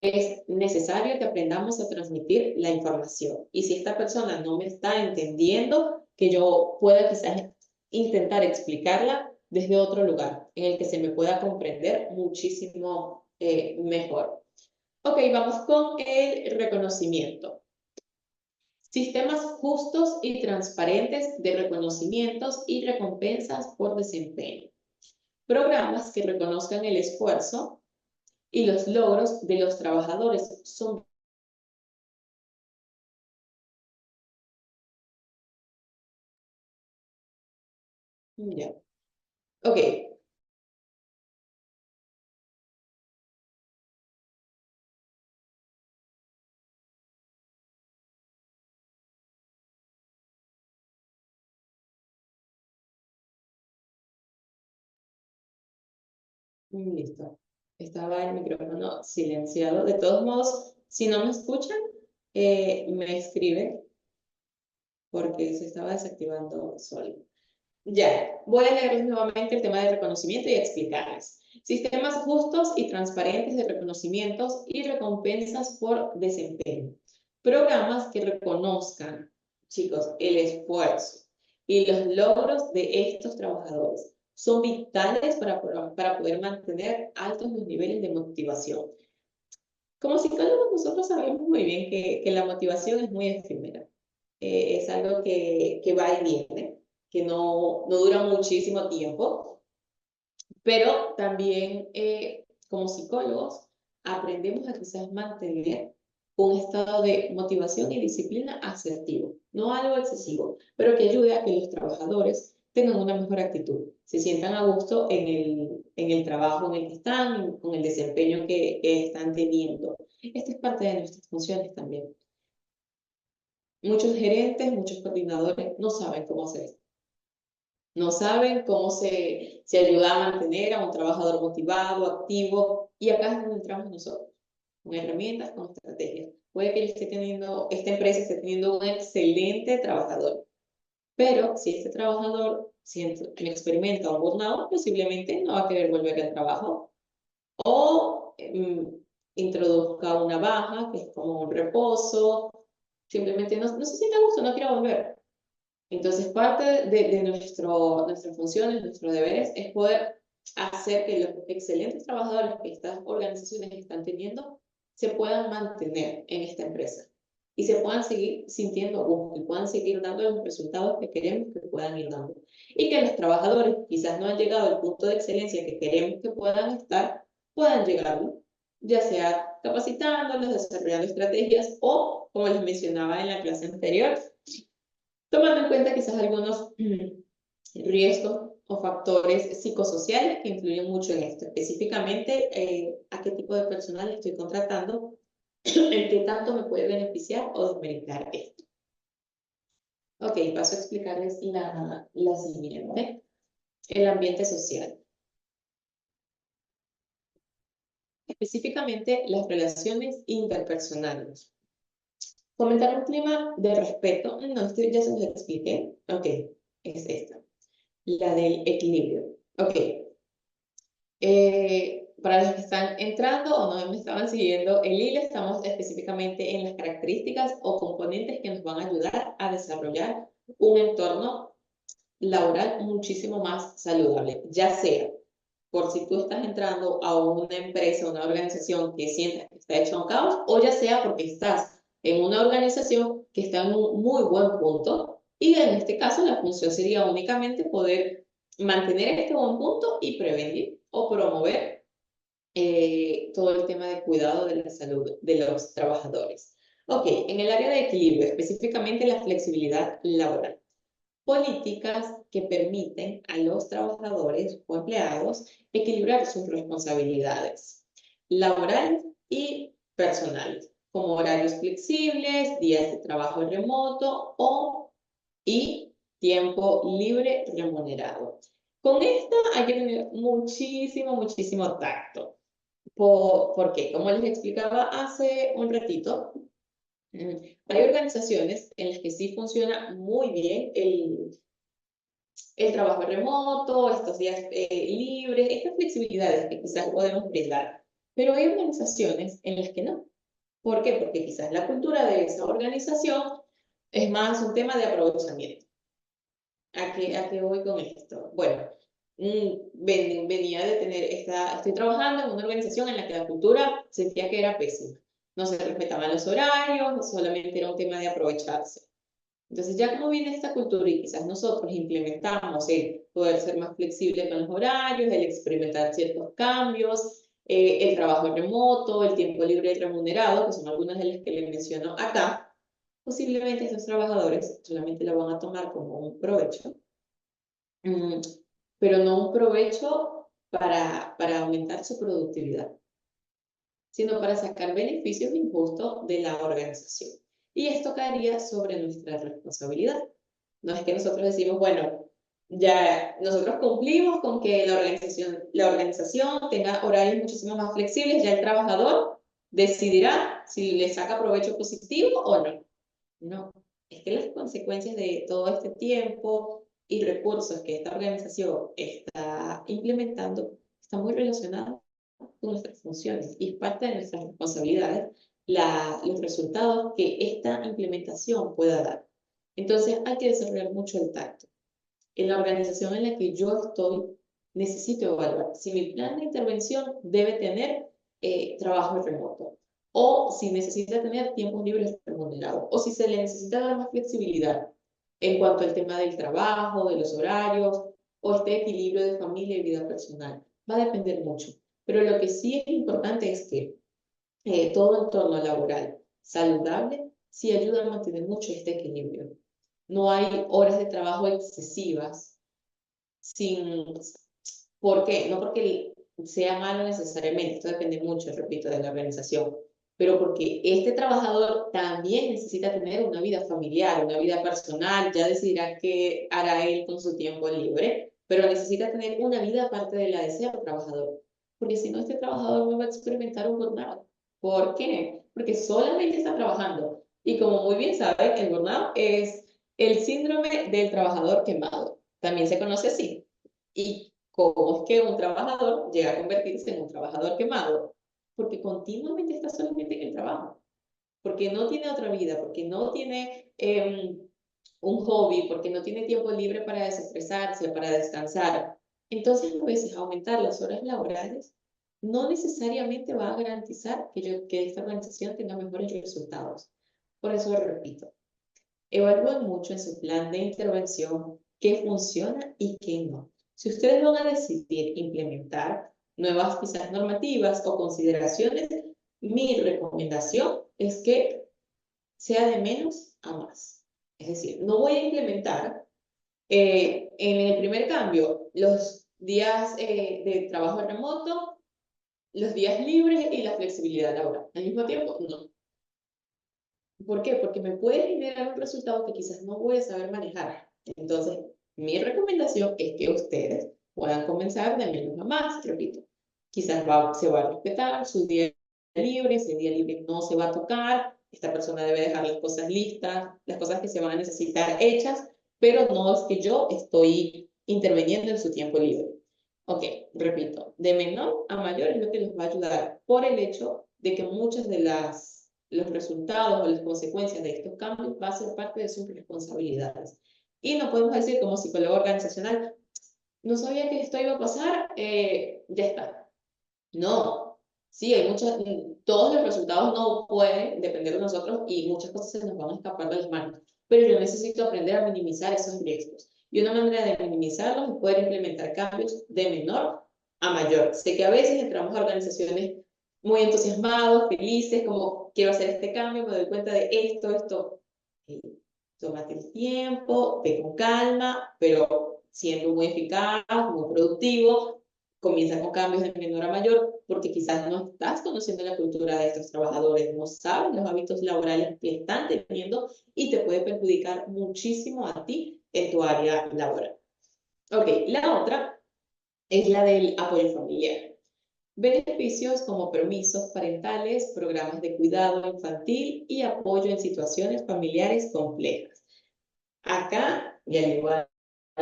[SPEAKER 1] es necesario que aprendamos a transmitir la información. Y si esta persona no me está entendiendo, que yo pueda quizás intentar explicarla desde otro lugar, en el que se me pueda comprender muchísimo mejor. Ok, vamos con el reconocimiento. Sistemas justos y transparentes de reconocimientos y recompensas por desempeño. Programas que reconozcan el esfuerzo y los logros de los trabajadores son ya. Ok, listo. Estaba el micrófono silenciado. De todos modos, si no me escuchan, me escriben porque se estaba desactivando solo. Ya, voy a leerles nuevamente el tema de reconocimiento y explicarles. Sistemas justos y transparentes de reconocimientos y recompensas por desempeño. Programas que reconozcan, chicos, el esfuerzo y los logros de estos trabajadores son vitales para poder mantener altos los niveles de motivación. Como psicólogos nosotros sabemos muy bien que la motivación es muy efímera. Es algo que va y viene, que no dura muchísimo tiempo, pero también como psicólogos aprendemos a quizás mantener un estado de motivación y disciplina asertivo, no algo excesivo, pero que ayude a que los trabajadores tengan una mejor actitud, se sientan a gusto en el trabajo en el que están, con el desempeño que están teniendo. Esta es parte de nuestras funciones también. Muchos gerentes, muchos coordinadores no saben cómo hacer esto. No saben cómo se ayuda a mantener a un trabajador motivado, activo, y acá es donde entramos nosotros, con herramientas, con estrategias. Puede que esta empresa esté teniendo un excelente trabajador, pero si este trabajador experimenta un burnout, posiblemente no va a querer volver al trabajo o introduzca una baja, que es como un reposo, simplemente no se siente a gusto, no quiere volver. Entonces, parte de nuestras funciones, nuestros deberes, es poder hacer que los excelentes trabajadores que estas organizaciones están teniendo se puedan mantener en esta empresa y se puedan seguir sintiendo a gusto y puedan seguir dando los resultados que queremos que puedan ir dando. Y que los trabajadores quizás no han llegado al punto de excelencia que queremos que puedan estar, puedan llegarlo, ya sea capacitándolos, desarrollando estrategias o, como les mencionaba en la clase anterior, tomando en cuenta quizás algunos riesgos o factores psicosociales que influyen mucho en esto, específicamente a qué tipo de personal estoy contratando, en qué tanto me puede beneficiar o desmeritar esto. Ok, paso a explicarles la siguiente, el ambiente social. Específicamente las relaciones interpersonales. Fomentar un clima de respeto, no, esto ya se los expliqué, ok, es esta. La del equilibrio. Ok. Para los que están entrando o no me estaban siguiendo el hilo, estamos específicamente en las características o componentes que nos van a ayudar a desarrollar un entorno laboral muchísimo más saludable, ya sea por si tú estás entrando a una empresa, una organización que sientas que está hecha un caos, o ya sea porque estás en una organización que está en un muy buen punto, y en este caso la función sería únicamente poder mantener este buen punto y prevenir o promover todo el tema de cuidado de la salud de los trabajadores. Ok, en el área de equilibrio, específicamente la flexibilidad laboral. Políticas que permiten a los trabajadores o empleados equilibrar sus responsabilidades laborales y personales, como horarios flexibles, días de trabajo remoto y tiempo libre remunerado. Con esto hay que tener muchísimo tacto. ¿Por qué? Como les explicaba hace un ratito, hay organizaciones en las que sí funciona muy bien el trabajo remoto, estos días libres, estas flexibilidades que quizás podemos brindar. Pero hay organizaciones en las que no. ¿Por qué? Porque quizás la cultura de esa organización es más un tema de aprovechamiento. ¿A qué voy con esto? Bueno, venía de estoy trabajando en una organización en la que la cultura sentía que era pésima. No se respetaban los horarios, solamente era un tema de aprovecharse. Entonces, ya como viene esta cultura y quizás nosotros implementamos el poder ser más flexible con los horarios, el experimentar ciertos cambios, el trabajo remoto, el tiempo libre y remunerado, que son algunas de las que les menciono acá, posiblemente estos trabajadores solamente lo van a tomar como un provecho, pero no un provecho para aumentar su productividad, sino para sacar beneficios injustos de la organización. Y esto caería sobre nuestra responsabilidad. No es que nosotros decimos, bueno, ya nosotros cumplimos con que la organización tenga horarios muchísimo más flexibles, ya el trabajador decidirá si le saca provecho positivo o no. No, es que las consecuencias de todo este tiempo y recursos que esta organización está implementando están muy relacionados con nuestras funciones y es parte de nuestras responsabilidades los resultados que esta implementación pueda dar. Entonces hay que desarrollar mucho el tacto. En la organización en la que yo estoy, necesito evaluar si mi plan de intervención debe tener trabajo remoto o si necesita tener tiempos libres remunerados o si se le necesita dar más flexibilidad en cuanto al tema del trabajo, de los horarios o este equilibrio de familia y vida personal. Va a depender mucho. Pero lo que sí es importante es que todo entorno laboral saludable sí ayuda a mantener mucho este equilibrio. No hay horas de trabajo excesivas sin... ¿Por qué? No porque sea malo necesariamente, esto depende mucho, repito, de la organización, pero porque este trabajador también necesita tener una vida familiar, una vida personal, ya decidirá qué hará él con su tiempo libre, pero necesita tener una vida aparte de la de ser trabajador, porque si no, este trabajador no va a experimentar un burnout. ¿Por qué? Porque solamente está trabajando. Y como muy bien saben, el burnout es el síndrome del trabajador quemado. También se conoce así. ¿Y cómo es que un trabajador llega a convertirse en un trabajador quemado? Porque continuamente está solamente en el trabajo, porque no tiene otra vida, porque no tiene un hobby, porque no tiene tiempo libre para desestresarse, para descansar. Entonces, a veces aumentar las horas laborales no necesariamente va a garantizar que esta organización tenga mejores resultados. Por eso repito, evalúen mucho en su plan de intervención qué funciona y qué no. Si ustedes van a decidir implementar nuevas quizás normativas o consideraciones, mi recomendación es que sea de menos a más. Es decir, no voy a implementar en el primer cambio los días de trabajo remoto, los días libres y la flexibilidad laboral. Al mismo tiempo, no. ¿Por qué? Porque me puede generar un resultado que quizás no voy a saber manejar. Entonces, mi recomendación es que ustedes puedan comenzar de menos a más, repito. Quizás se va a respetar su día libre, ese día libre no se va a tocar, esta persona debe dejar las cosas listas, las cosas que se van a necesitar hechas, pero no es que yo estoy interviniendo en su tiempo libre. Ok, repito, de menor a mayor es lo que les va a ayudar por el hecho de que muchas de los resultados o las consecuencias de estos cambios va a ser parte de sus responsabilidades. Y no podemos decir como psicólogo organizacional, no sabía que esto iba a pasar, ya está. No, sí, hay todos los resultados no pueden depender de nosotros y muchas cosas se nos van a escapar de las manos, pero yo necesito aprender a minimizar esos riesgos. Y una manera de minimizarlos es poder implementar cambios de menor a mayor. Sé que a veces entramos a organizaciones muy entusiasmados, felices, como quiero hacer este cambio, me doy cuenta de esto. Eh, Tómate el tiempo, ve con calma, pero siendo muy eficaz, muy productivo, comienza con cambios de menor a mayor, porque quizás no estás conociendo la cultura de estos trabajadores, no sabes los hábitos laborales que están teniendo y te puede perjudicar muchísimo a ti en tu área laboral. Ok, la otra es la del apoyo familiar. Beneficios como permisos parentales, programas de cuidado infantil y apoyo en situaciones familiares complejas. Acá, y al igual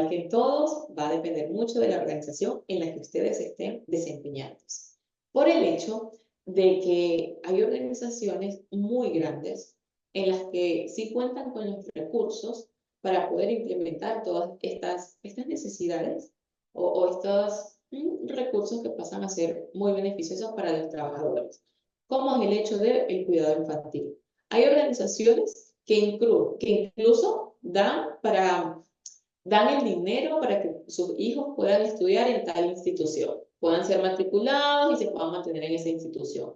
[SPEAKER 1] que en todos, va a depender mucho de la organización en la que ustedes estén desempeñándose. Por el hecho de que hay organizaciones muy grandes en las que sí cuentan con los recursos para poder implementar todas estas necesidades o estos recursos que pasan a ser muy beneficiosos para los trabajadores, como es el hecho del cuidado infantil. Hay organizaciones que incluso dan el dinero para que sus hijos puedan estudiar en tal institución, puedan ser matriculados y se puedan mantener en esa institución.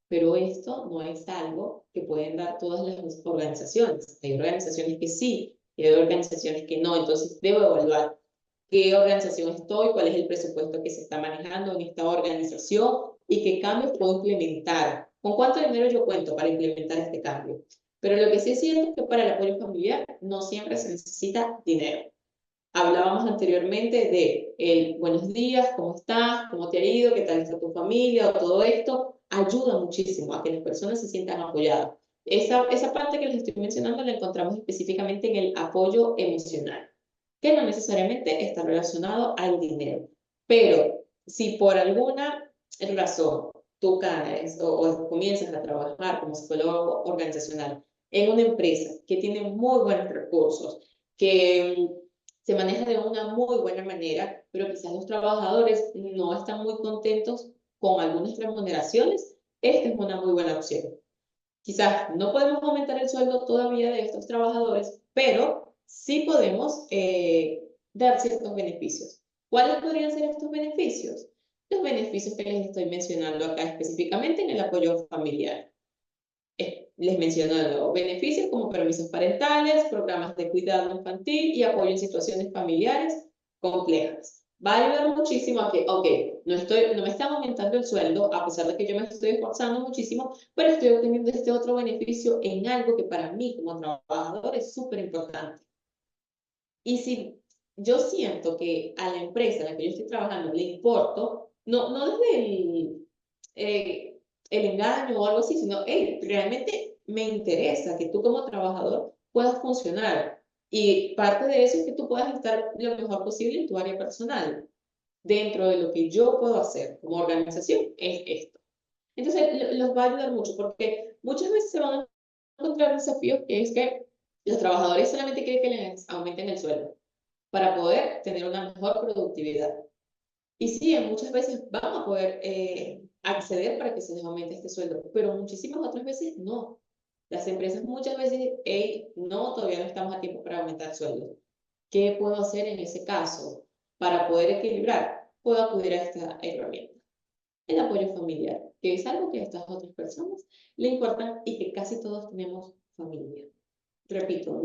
[SPEAKER 1] Pero esto no es algo que pueden dar todas las organizaciones. Hay organizaciones que sí y hay organizaciones que no. Entonces debo evaluar qué organización estoy, cuál es el presupuesto que se está manejando en esta organización y qué cambios puedo implementar. ¿Con cuánto dinero yo cuento para implementar este cambio? Pero lo que sí es cierto es que para el apoyo familiar no siempre se necesita dinero. Hablábamos anteriormente de el buenos días, ¿cómo estás? ¿Cómo te ha ido? ¿Qué tal está tu familia? O todo esto ayuda muchísimo a que las personas se sientan apoyadas. Esa parte que les estoy mencionando la encontramos específicamente en el apoyo emocional, que no necesariamente está relacionado al dinero. Pero si por alguna razón tú caes o comienzas a trabajar como psicólogo organizacional en una empresa que tiene muy buenos recursos, que se maneja de una muy buena manera, pero quizás los trabajadores no están muy contentos con algunas remuneraciones, esta es una muy buena opción. Quizás no podemos aumentar el sueldo todavía de estos trabajadores, pero sí podemos dar ciertos beneficios. ¿Cuáles podrían ser estos beneficios? Los beneficios que les estoy mencionando acá específicamente en el apoyo familiar. Les menciono de nuevo, beneficios como permisos parentales, programas de cuidado infantil y apoyo en situaciones familiares complejas. va a ayudar muchísimo a que, ok, no me están aumentando el sueldo, a pesar de que yo me estoy esforzando muchísimo, pero estoy obteniendo este otro beneficio en algo que para mí como trabajador es súper importante. Y si yo siento que a la empresa en la que yo estoy trabajando le importo, no desde el engaño o algo así, sino, hey, realmente me interesa que tú como trabajador puedas funcionar. Y parte de eso es que tú puedas estar lo mejor posible en tu área personal. Dentro de lo que yo puedo hacer como organización es esto. Entonces, los va a ayudar mucho porque muchas veces se van a encontrar desafíos que es que los trabajadores solamente quieren que les aumenten el sueldo para poder tener una mejor productividad. Y sí, muchas veces van a poder acceder para que se les aumente este sueldo, pero muchísimas otras veces no. Las empresas muchas veces, hey, no, todavía no estamos a tiempo para aumentar sueldos. ¿Qué puedo hacer en ese caso para poder equilibrar? Puedo acudir a esta herramienta. El apoyo familiar, que es algo que a estas otras personas le importa y que casi todos tenemos familia. Repito,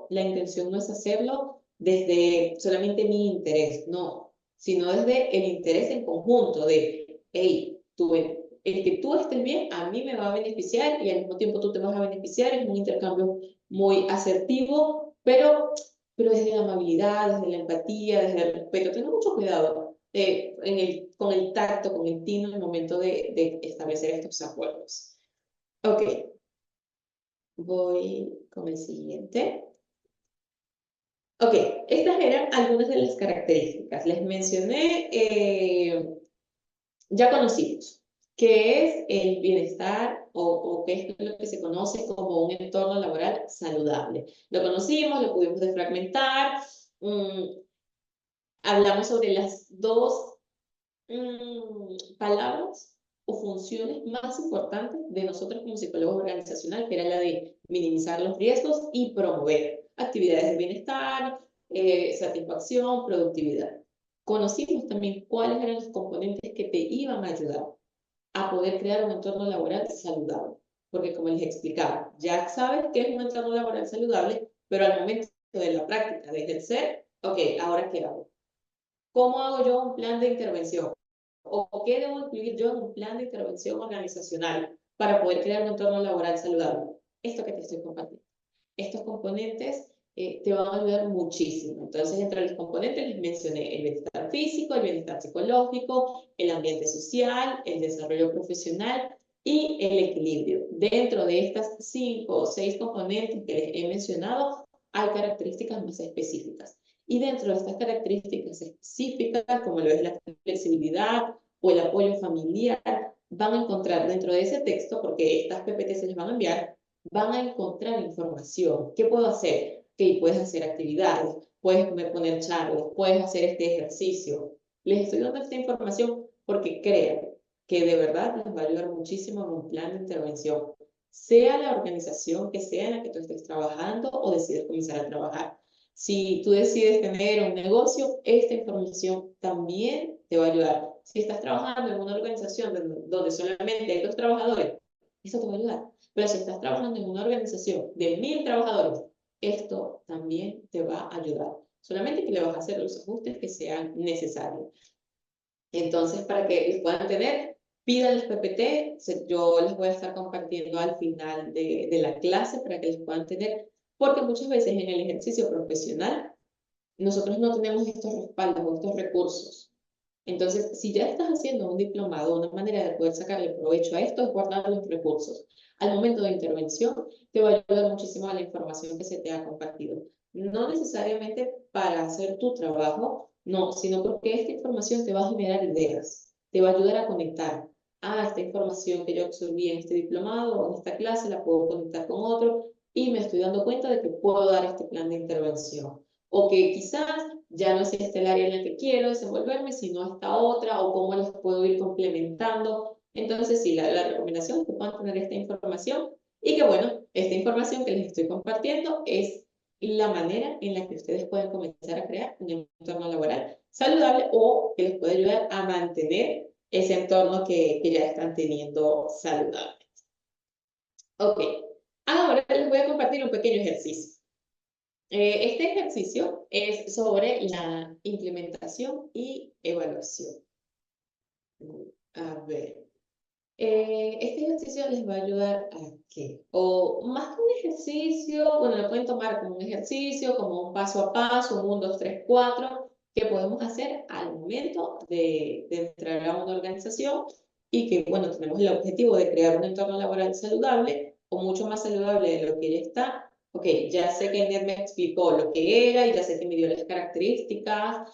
[SPEAKER 1] la intención no es hacerlo desde solamente mi interés, no, sino desde el interés en conjunto de, hey, el que tú estés bien a mí me va a beneficiar y al mismo tiempo tú te vas a beneficiar, es un intercambio muy asertivo, pero desde la amabilidad, desde la empatía, desde el respeto. Tengo mucho cuidado con el tacto, con el tino en el momento de establecer estos acuerdos. Ok, voy con el siguiente. Ok, estas eran algunas de las características. Les mencioné, ya conocimos, qué es el bienestar o qué es lo que se conoce como un entorno laboral saludable. Lo conocimos, lo pudimos desfragmentar, hablamos sobre las dos palabras o funciones más importantes de nosotros como psicólogos organizacional, que era la de minimizar los riesgos y promover actividades de bienestar, satisfacción, productividad. Conocimos también cuáles eran los componentes que te iban a ayudar a poder crear un entorno laboral saludable. Porque como les explicaba, ya sabes qué es un entorno laboral saludable, pero al momento de la práctica, de ejercer, ok, ¿ahora qué hago? ¿Cómo hago yo un plan de intervención? ¿O qué debo incluir yo en un plan de intervención organizacional para poder crear un entorno laboral saludable? Esto que te estoy compartiendo. Estos componentes te van a ayudar muchísimo. Entonces, entre los componentes les mencioné el bienestar físico, el bienestar psicológico, el ambiente social, el desarrollo profesional y el equilibrio. Dentro de estas 5 o 6 componentes que les he mencionado, hay características más específicas. Y dentro de estas características específicas, como lo es la flexibilidad o el apoyo familiar, van a encontrar dentro de ese texto, porque estas PPT se les van a enviar, van a encontrar información. ¿Qué puedo hacer? Que puedes hacer actividades, puedes poner charlas, puedes hacer este ejercicio. Les estoy dando esta información porque creo que de verdad les va a ayudar muchísimo en un plan de intervención, sea la organización que sea en la que tú estés trabajando o decides comenzar a trabajar. Si tú decides tener un negocio, esta información también te va a ayudar. Si estás trabajando en una organización donde solamente hay 2 trabajadores, esto te va a ayudar. Pero si estás trabajando en una organización de 1000 trabajadores, esto también te va a ayudar. Solamente que le vas a hacer los ajustes que sean necesarios. Entonces, para que les puedan tener, pidan los PPT. Yo les voy a estar compartiendo al final de la clase para que les puedan tener, porque muchas veces en el ejercicio profesional nosotros no tenemos estos respaldos o estos recursos. Entonces, si ya estás haciendo un diplomado, una manera de poder sacarle provecho a esto es guardar los recursos. Al momento de intervención, te va a ayudar muchísimo a la información que se te ha compartido. No necesariamente para hacer tu trabajo, no, sino porque esta información te va a generar ideas, te va a ayudar a conectar. Ah, esta información que yo absorbí en este diplomado o en esta clase la puedo conectar con otro y me estoy dando cuenta de que puedo dar este plan de intervención. O que quizás ya no es este el área en la que quiero desenvolverme, sino esta otra, o cómo las puedo ir complementando. Entonces, sí, la recomendación es que puedan tener esta información y que, bueno, esta información que les estoy compartiendo es la manera en la que ustedes pueden comenzar a crear un entorno laboral saludable o que les puede ayudar a mantener ese entorno que ya están teniendo saludable. Ok, ahora les voy a compartir un pequeño ejercicio. Este ejercicio es sobre la implementación y evaluación. A ver, este ejercicio les va a ayudar a qué, o más que un ejercicio, bueno, lo pueden tomar como un ejercicio, como un paso a paso, un 1, 2, 3, 4, que podemos hacer al momento de entrar a una organización y que, bueno, tenemos el objetivo de crear un entorno laboral saludable o mucho más saludable de lo que ya está. Ok, ya sé que Ned me explicó lo que era y ya sé que me dio las características.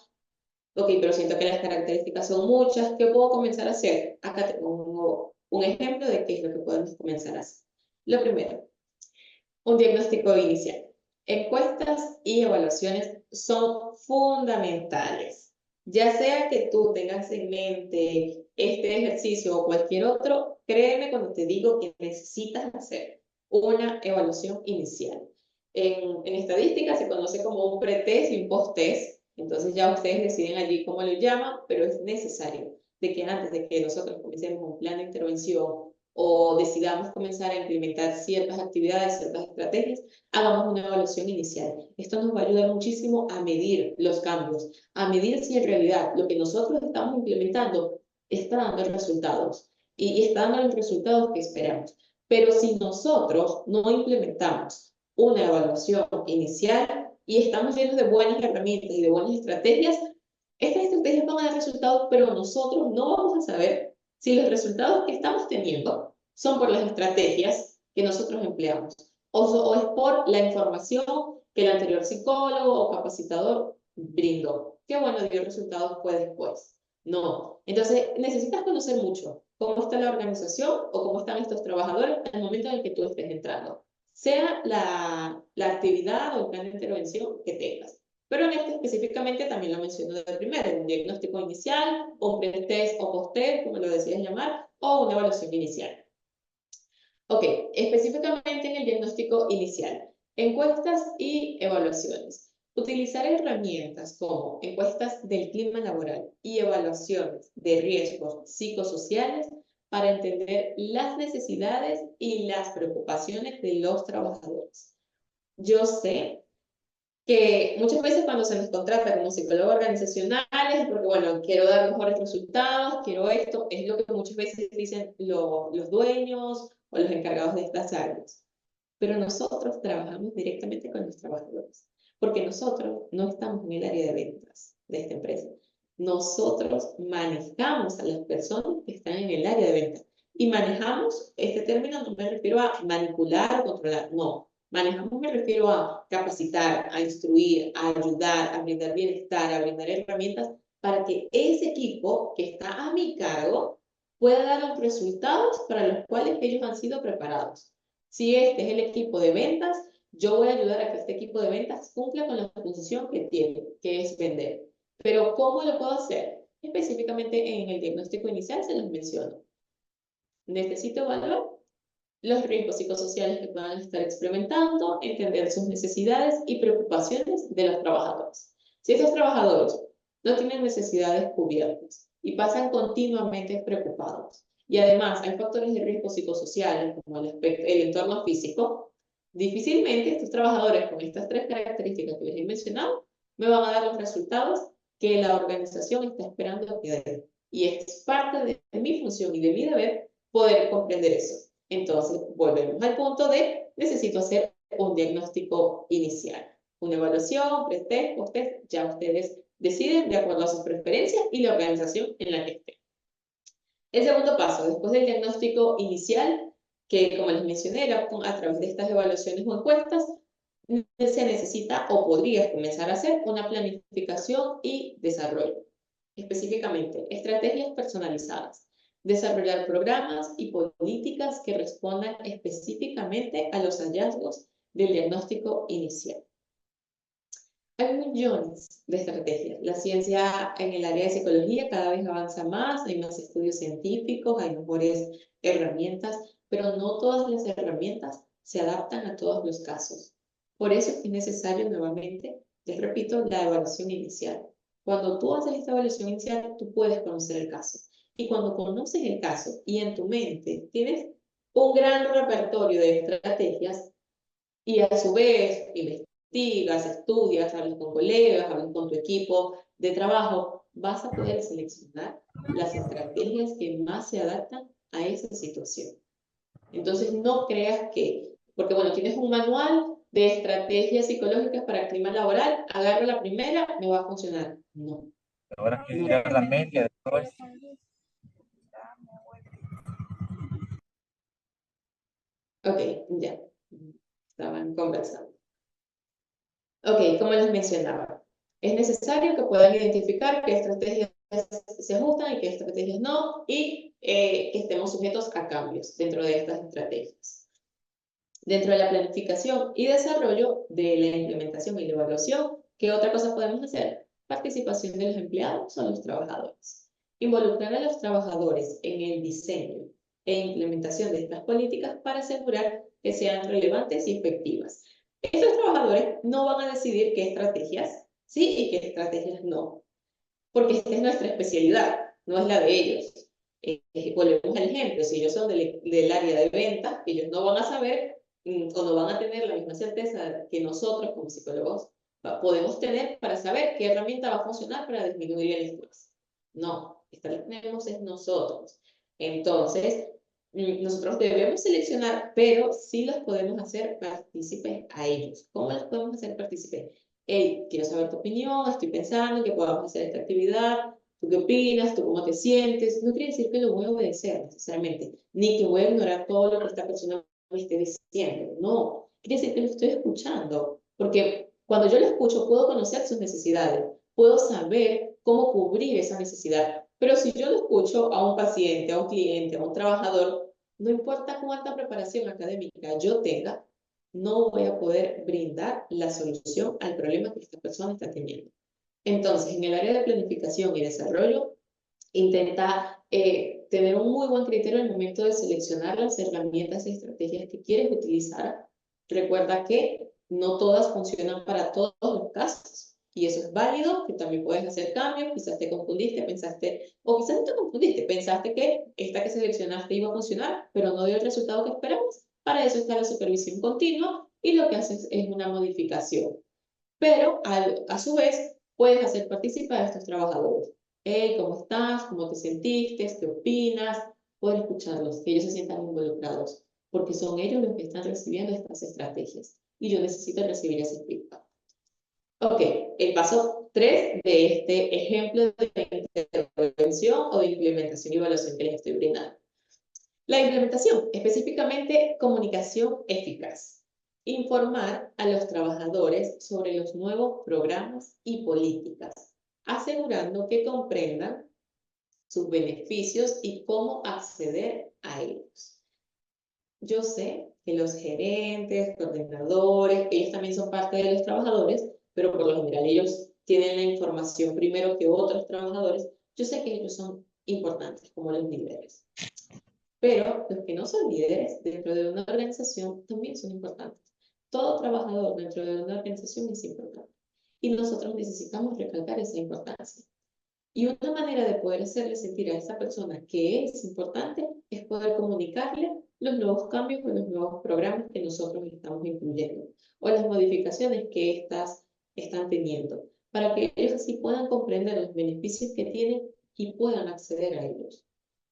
[SPEAKER 1] Ok, pero siento que las características son muchas. ¿Qué puedo comenzar a hacer? Acá tengo un ejemplo de qué es lo que podemos comenzar a hacer. Lo primero, un diagnóstico inicial. Encuestas y evaluaciones son fundamentales. Ya sea que tú tengas en mente este ejercicio o cualquier otro, créeme cuando te digo que necesitas hacer una evaluación inicial. En estadística se conoce como un pretest y un posttest, entonces ya ustedes deciden allí cómo lo llaman, pero es necesario de que antes de que nosotros comencemos un plan de intervención o decidamos comenzar a implementar ciertas actividades, ciertas estrategias, hagamos una evaluación inicial. Esto nos va a ayudar muchísimo a medir los cambios, a medir si en realidad lo que nosotros estamos implementando está dando resultados y está dando los resultados que esperamos. Pero si nosotros no implementamos una evaluación inicial y estamos llenos de buenas herramientas y de buenas estrategias, estas estrategias van a dar resultados, pero nosotros no vamos a saber si los resultados que estamos teniendo son por las estrategias que nosotros empleamos o es por la información que el anterior psicólogo o capacitador brindó. Qué bueno, dio resultados fue después. No. Entonces, necesitas conocer mucho cómo está la organización o cómo están estos trabajadores en el momento en el que tú estés entrando, sea la actividad o el plan de intervención que tengas. Pero en este específicamente también lo menciono de primero, un diagnóstico inicial, un pretest o posttest, como lo decidas llamar, o una evaluación inicial. Ok, específicamente en el diagnóstico inicial, encuestas y evaluaciones. Utilizar herramientas como encuestas del clima laboral y evaluaciones de riesgos psicosociales para entender las necesidades y las preocupaciones de los trabajadores. Yo sé que muchas veces cuando se nos contrata como psicólogos organizacionales, porque bueno, quiero dar mejores resultados, quiero esto, es lo que muchas veces dicen los dueños o los encargados de estas áreas. Pero nosotros trabajamos directamente con los trabajadores, porque nosotros no estamos en el área de ventas de esta empresa. Nosotros manejamos a las personas que están en el área de ventas. Y manejamos, este término no me refiero a manipular o controlar, no. Manejamos me refiero a capacitar, a instruir, a ayudar, a brindar bienestar, a brindar herramientas para que ese equipo que está a mi cargo pueda dar los resultados para los cuales ellos han sido preparados. Si este es el equipo de ventas, yo voy a ayudar a que este equipo de ventas cumpla con la función que tiene, que es vender. Pero ¿cómo lo puedo hacer? Específicamente en el diagnóstico inicial se los menciono. Necesito evaluar los riesgos psicosociales que puedan estar experimentando, entender sus necesidades y preocupaciones de los trabajadores. Si estos trabajadores no tienen necesidades cubiertas y pasan continuamente preocupados, y además hay factores de riesgo psicosociales como el entorno físico, difícilmente estos trabajadores con estas tres características que les he mencionado me van a dar los resultados que la organización está esperando que den. Y es parte de mi función y de mi deber poder comprender eso. Entonces, volvemos al punto de necesito hacer un diagnóstico inicial. Una evaluación, pretest, posttest, ya ustedes deciden de acuerdo a sus preferencias y la organización en la que estén. El segundo paso, después del diagnóstico inicial, que como les mencioné, era a través de estas evaluaciones o encuestas, se necesita o podrías comenzar a hacer una planificación y desarrollo. Específicamente, estrategias personalizadas. Desarrollar programas y políticas que respondan específicamente a los hallazgos del diagnóstico inicial. Hay millones de estrategias. La ciencia en el área de psicología cada vez avanza más, hay más estudios científicos, hay mejores herramientas, pero no todas las herramientas se adaptan a todos los casos. Por eso es necesario nuevamente, les repito, la evaluación inicial. Cuando tú haces esta evaluación inicial, tú puedes conocer el caso. Y cuando conoces el caso y en tu mente tienes un gran repertorio de estrategias y a su vez investigas, estudias, hablas con colegas, hablas con tu equipo de trabajo, vas a poder seleccionar las estrategias que más se adaptan a esa situación. Entonces, no creas que, porque bueno, tienes un manual de estrategias psicológicas para el clima laboral, agarro la primera, me va a funcionar. No,
[SPEAKER 3] Ahora que
[SPEAKER 1] no.
[SPEAKER 3] ya la media de todo esto.
[SPEAKER 1] Ok, ya. Estaban conversando. Ok, como les mencionaba, es necesario que puedan identificar qué estrategias se ajustan y qué estrategias no, y que estemos sujetos a cambios dentro de estas estrategias. Dentro de la planificación y desarrollo de la implementación y la evaluación, ¿qué otra cosa podemos hacer? Participación de los empleados o los trabajadores. Involucrar a los trabajadores en el diseño e implementación de estas políticas para asegurar que sean relevantes y efectivas. Estos trabajadores no van a decidir qué estrategias sí y qué estrategias no, porque esta es nuestra especialidad, no es la de ellos. Volvemos al ejemplo, si ellos son del área de ventas, ellos no van a saber o no van a tener la misma certeza que nosotros como psicólogos podemos tener para saber qué herramienta va a funcionar para disminuir el estrés. No, esta la tenemos es nosotros. Entonces, nosotros debemos seleccionar, pero sí los podemos hacer partícipes a ellos. ¿Cómo los podemos hacer partícipes? Hey, quiero saber tu opinión, estoy pensando que podamos hacer esta actividad, ¿tú qué opinas? ¿Tú cómo te sientes? No quiere decir que lo voy a obedecer necesariamente, ni que voy a ignorar todo lo que esta persona me esté diciendo. No, quiere decir que lo estoy escuchando, porque cuando yo lo escucho puedo conocer sus necesidades, puedo saber cómo cubrir esa necesidad. Pero si yo lo escucho a un paciente, a un cliente, a un trabajador, no importa cuánta preparación académica yo tenga, no voy a poder brindar la solución al problema que esta persona está teniendo. Entonces, en el área de planificación y desarrollo, intenta tener un muy buen criterio al momento de seleccionar las herramientas y estrategias que quieres utilizar. Recuerda que no todas funcionan para todos los casos. Y eso es válido, que también puedes hacer cambios, quizás te confundiste, pensaste, o quizás no te confundiste, pensaste que esta que seleccionaste iba a funcionar, pero no dio el resultado que esperamos. Para eso está la supervisión continua y lo que haces es una modificación. Pero a su vez puedes hacer participar a estos trabajadores. Hey, ¿cómo estás? ¿Cómo te sentiste? ¿Qué opinas? Poder escucharlos, que ellos se sientan involucrados, porque son ellos los que están recibiendo estas estrategias. Y yo necesito recibir ese feedback. Ok, el paso 3 de este ejemplo de intervención o de implementación y evaluación que les estoy brindando. La implementación, específicamente comunicación eficaz. Informar a los trabajadores sobre los nuevos programas y políticas, asegurando que comprendan sus beneficios y cómo acceder a ellos. Yo sé que los gerentes, coordinadores, ellos también son parte de los trabajadores, pero por lo general ellos tienen la información primero que otros trabajadores. Yo sé que ellos son importantes como los líderes. Pero los que no son líderes dentro de una organización también son importantes. Todo trabajador dentro de una organización es importante. Y nosotros necesitamos recalcar esa importancia. Y una manera de poder hacerle sentir a esa persona que es importante es poder comunicarle los nuevos cambios o los nuevos programas que nosotros estamos incluyendo o las modificaciones que éstas están teniendo para que ellos así puedan comprender los beneficios que tienen y puedan acceder a ellos.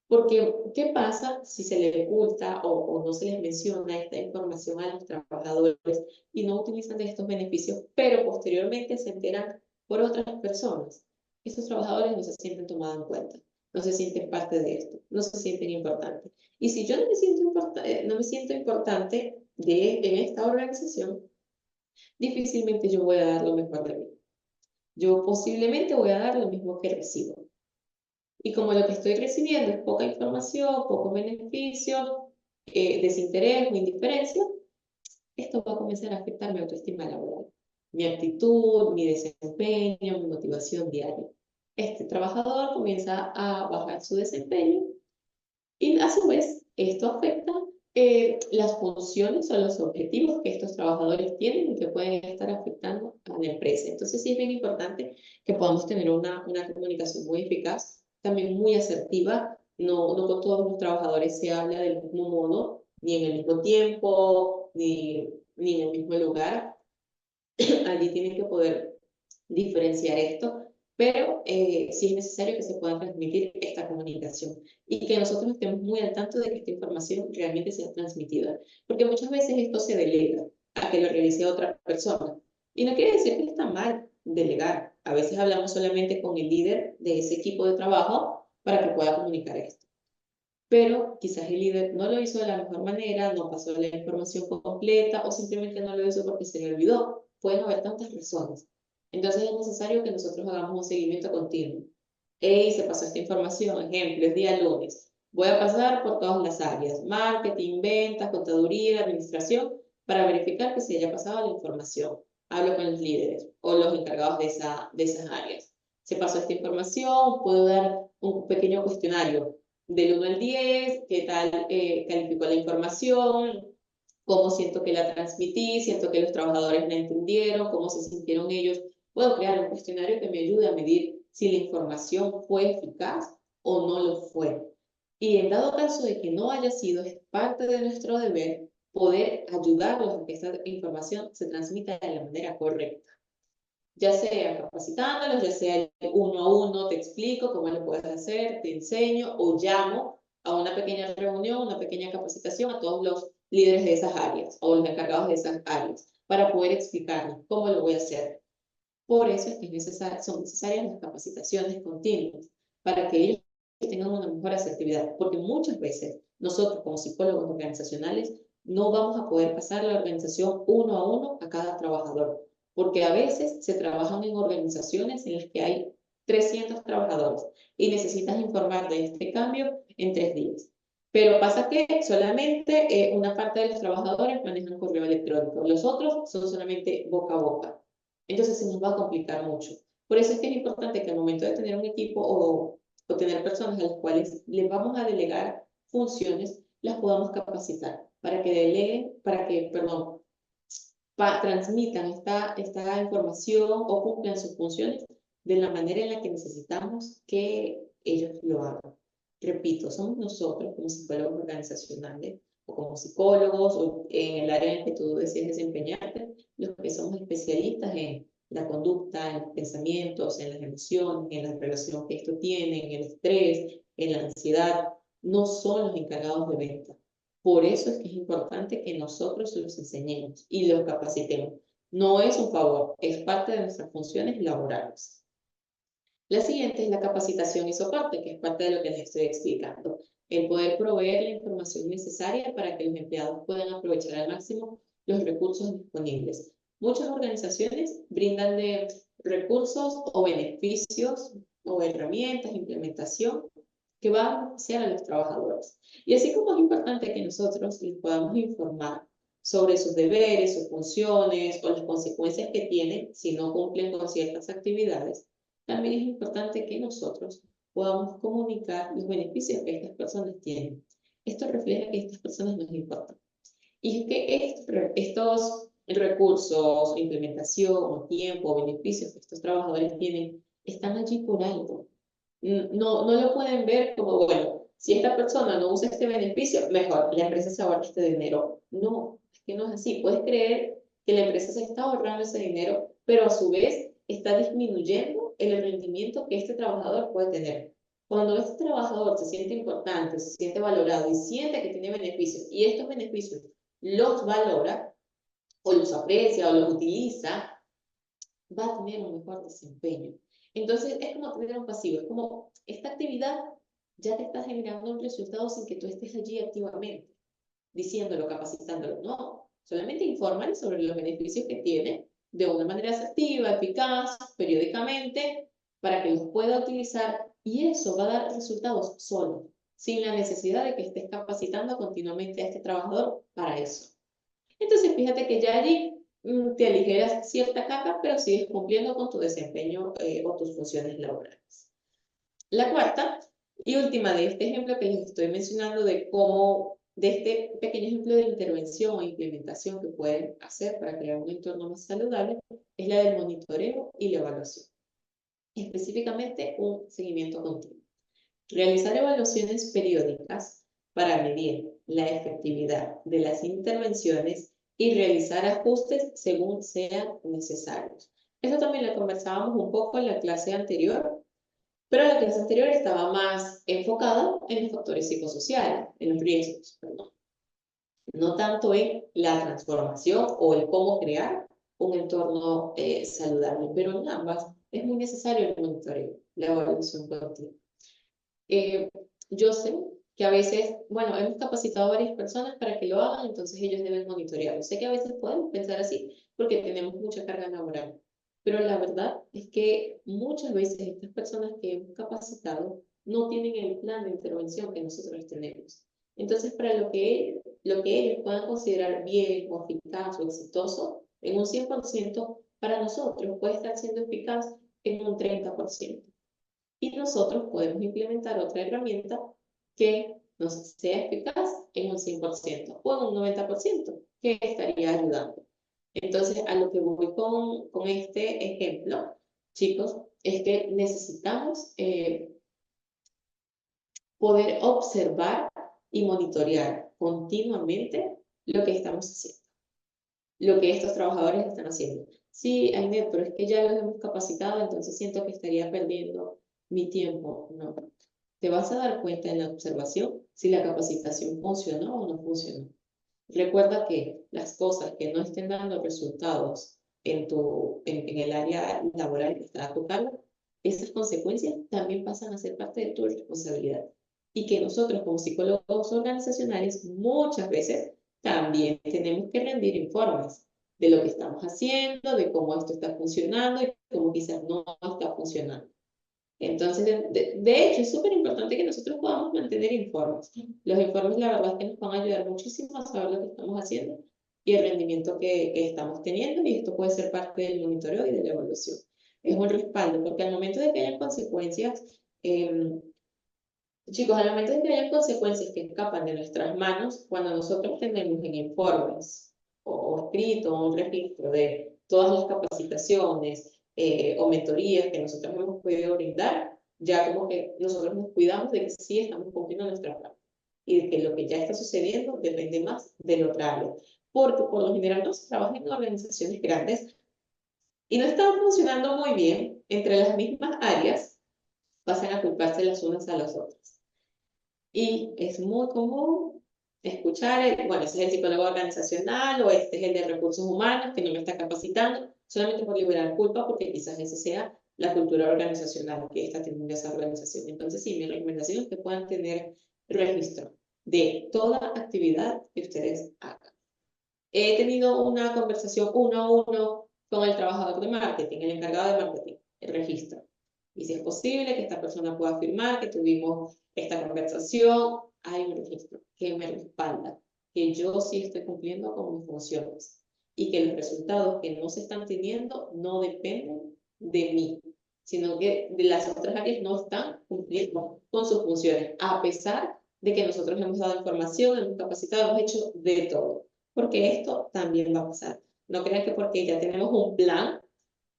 [SPEAKER 1] Porque, ¿qué pasa si se les oculta o no se les menciona esta información a los trabajadores y no utilizan de estos beneficios, pero posteriormente se enteran por otras personas? Esos trabajadores no se sienten tomados en cuenta, no se sienten parte de esto, no se sienten importantes. Y si yo no me siento, no me siento importante en esta organización, difícilmente yo voy a dar lo mejor de mí. Yo posiblemente voy a dar lo mismo que recibo. Y como lo que estoy recibiendo es poca información, pocos beneficios, desinterés o indiferencia, esto va a comenzar a afectar mi autoestima laboral, mi actitud, mi desempeño, mi motivación diaria. Este trabajador comienza a bajar su desempeño y a su vez esto afecta las funciones o los objetivos que estos trabajadores tienen y que pueden estar afectando a la empresa. Entonces sí es bien importante que podamos tener una comunicación muy eficaz, también muy asertiva. No con todos los trabajadores se habla del mismo modo, ni en el mismo tiempo, ni en el mismo lugar. allí tienen que poder diferenciar esto, pero sí es necesario que se pueda transmitir esta comunicación y que nosotros estemos muy al tanto de que esta información realmente sea transmitida, porque muchas veces esto se delega a que lo realice otra persona. Y no quiere decir que está mal delegar. A veces hablamos solamente con el líder de ese equipo de trabajo para que pueda comunicar esto. Pero quizás el líder no lo hizo de la mejor manera, no pasó la información completa o simplemente no lo hizo porque se le olvidó. Pueden haber tantas razones. Entonces es necesario que nosotros hagamos un seguimiento continuo. Hey, se pasó esta información, ejemplo, es día lunes. Voy a pasar por todas las áreas, marketing, ventas, contaduría, administración, para verificar que se haya pasado la información. Hablo con los líderes o los encargados de esas áreas. Se pasó esta información, puedo dar un pequeño cuestionario del 1 al 10, qué tal calificó la información, cómo siento que la transmití, siento que los trabajadores la entendieron, cómo se sintieron ellos. Puedo crear un cuestionario que me ayude a medir si la información fue eficaz o no lo fue. Y en dado caso de que no haya sido, es parte de nuestro deber poder ayudarlos a que esta información se transmita de la manera correcta. Ya sea capacitándolos, ya sea uno a uno, te explico cómo lo puedes hacer, te enseño o llamo a una pequeña reunión, una pequeña capacitación a todos los líderes de esas áreas o los encargados de esas áreas para poder explicarles cómo lo voy a hacer. Por eso es que son necesarias las capacitaciones continuas para que ellos tengan una mejor asertividad, porque muchas veces nosotros como psicólogos organizacionales no vamos a poder pasar la organización uno a uno a cada trabajador, porque a veces se trabajan en organizaciones en las que hay 300 trabajadores y necesitas informar de este cambio en 3 días. Pero pasa que solamente una parte de los trabajadores manejan correo electrónico, los otros son solamente boca a boca. Entonces se nos va a complicar mucho. Por eso es que es importante que al momento de tener un equipo o tener personas a las cuales les vamos a delegar funciones, las podamos capacitar para que deleguen, perdón, transmitan esta información o cumplan sus funciones de la manera en la que necesitamos que ellos lo hagan. Repito, somos nosotros como psicólogos organizacionales o como psicólogos o en el área en el que tú decides desempeñarte, los que somos especialistas en la conducta, en los pensamientos, en las emociones, en la relación que esto tiene, en el estrés, en la ansiedad, no son los encargados de venta. Por eso es que es importante que nosotros los enseñemos y los capacitemos. No es un favor, es parte de nuestras funciones laborales. La siguiente es la capacitación y soporte, que es parte de lo que les estoy explicando. El poder proveer la información necesaria para que los empleados puedan aprovechar al máximo los recursos disponibles. Muchas organizaciones brindan de recursos o beneficios o herramientas, implementación que van a beneficiar a los trabajadores. Y así como es importante que nosotros les podamos informar sobre sus deberes, sus funciones o las consecuencias que tienen si no cumplen con ciertas actividades, también es importante que nosotros podamos comunicar los beneficios que estas personas tienen. Esto refleja que estas personas nos importan. Y es que estos recursos, implementación, o tiempo, o beneficios que estos trabajadores tienen, están allí por algo. No lo pueden ver como, bueno, si esta persona no usa este beneficio, mejor, la empresa se ahorra este dinero. No, es que no es así. Puedes creer que la empresa se está ahorrando ese dinero, pero a su vez está disminuyendo el rendimiento que este trabajador puede tener. Cuando este trabajador se siente importante, se siente valorado y siente que tiene beneficios y estos beneficios los valora o los aprecia o los utiliza, va a tener un mejor desempeño. Entonces es como tener un pasivo, es como esta actividad ya te está generando un resultado sin que tú estés allí activamente, diciéndolo, capacitándolo. No, solamente informar sobre los beneficios que tiene de una manera asertiva, eficaz, periódicamente, para que los pueda utilizar y eso va a dar resultados solo, sin la necesidad de que estés capacitando continuamente a este trabajador para eso. Entonces, fíjate que ya allí te aligeras cierta carga, pero sigues cumpliendo con tu desempeño o tus funciones laborales. La cuarta y última de este ejemplo que les estoy mencionando de cómo, de este pequeño ejemplo de intervención o implementación que pueden hacer para crear un entorno más saludable, es la del monitoreo y la evaluación. Específicamente, un seguimiento continuo. Realizar evaluaciones periódicas para medir la efectividad de las intervenciones y realizar ajustes según sean necesarios. Esto también lo conversábamos un poco en la clase anterior, pero la clase anterior estaba más enfocada en los factores psicosociales, en los riesgos, perdón. No tanto en la transformación o el cómo crear un entorno saludable, pero en ambas es muy necesario el monitoreo, la evaluación continua. Yo sé que a veces, bueno, hemos capacitado a varias personas para que lo hagan, entonces ellos deben monitorearlo. Sé que a veces podemos pensar así porque tenemos mucha carga laboral, pero la verdad es que muchas veces estas personas que hemos capacitado no tienen el plan de intervención que nosotros tenemos. Entonces, para lo que ellos puedan considerar bien o eficaz o exitoso, en un 100%, para nosotros puede estar siendo eficaz en un 30%. Y nosotros podemos implementar otra herramienta que nos sea eficaz en un 100% o en un 90%, que estaría ayudando. Entonces, a lo que voy con este ejemplo, chicos, es que necesitamos poder observar y monitorear continuamente lo que estamos haciendo, lo que estos trabajadores están haciendo. Sí, Ainet, pero es que ya los hemos capacitado, entonces siento que estaría perdiendo mi tiempo. No, te vas a dar cuenta en la observación si la capacitación funcionó o no funcionó. Recuerda que las cosas que no estén dando resultados en el área laboral que está a tu cargo, esas consecuencias también pasan a ser parte de tu responsabilidad. Y que nosotros como psicólogos organizacionales muchas veces también tenemos que rendir informes de lo que estamos haciendo, de cómo esto está funcionando y cómo quizás no está funcionando. Entonces, de hecho, es súper importante que nosotros podamos mantener informes. Los informes, la verdad, es que nos van a ayudar muchísimo a saber lo que estamos haciendo y el rendimiento que estamos teniendo, y esto puede ser parte del monitoreo y de la evaluación. Es un respaldo, porque al momento de que hayan consecuencias, chicos, al momento de que hayan consecuencias que escapan de nuestras manos, cuando nosotros tenemos en informes o escrito un registro de todas las capacitaciones o mentorías que nosotros hemos podido brindar, ya como que nosotros nos cuidamos de que sí estamos cumpliendo nuestra parte y de que lo que ya está sucediendo depende más del otro área. Porque por lo general no se trabaja en organizaciones grandes y no están funcionando muy bien entre las mismas áreas, pasan a culparse las unas a las otras. Y es muy común escuchar, bueno, ese es el psicólogo organizacional o este es el de recursos humanos que no me está capacitando, solamente por liberar culpa, porque quizás esa sea la cultura organizacional que está teniendo esa organización. Entonces, sí, mi recomendación es que puedan tener registro de toda actividad que ustedes hagan. He tenido una conversación uno a uno con el trabajador de marketing, el encargado de marketing, el registro. Y si es posible que esta persona pueda afirmar que tuvimos esta conversación, hay un registro que me respalda, que yo sí estoy cumpliendo con mis funciones y que los resultados que no se están teniendo no dependen de mí, sino que de las otras áreas no están cumpliendo con sus funciones, a pesar de que nosotros hemos dado información, hemos capacitado, hemos hecho de todo, porque esto también va a pasar. No crean que porque ya tenemos un plan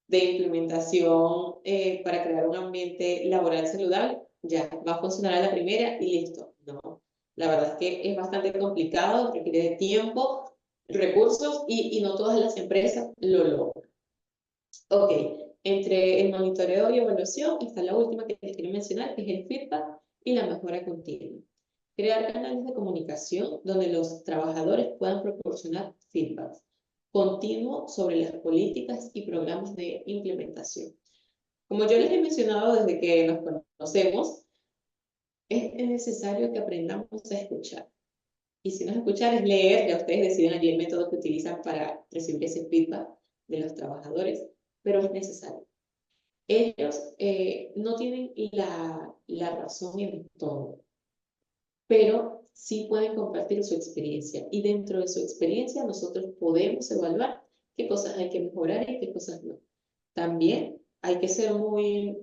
[SPEAKER 1] de implementación para crear un ambiente laboral saludable, ya va a funcionar a la primera y listo. No, la verdad es que es bastante complicado, requiere de tiempo, recursos y no todas las empresas lo logran. Ok, entre el monitoreo y evaluación está la última que les quiero mencionar, que es el feedback y la mejora continua. Crear canales de comunicación donde los trabajadores puedan proporcionar feedback continuo sobre las políticas y programas de implementación. Como yo les he mencionado desde que nos conocemos, es necesario que aprendamos a escuchar. Y si no es escuchar, es leer, ya ustedes deciden allí el método que utilizan para recibir ese feedback de los trabajadores, pero es necesario. Ellos no tienen la razón en todo, pero sí pueden compartir su experiencia y dentro de su experiencia nosotros podemos evaluar qué cosas hay que mejorar y qué cosas no. También hay que ser muy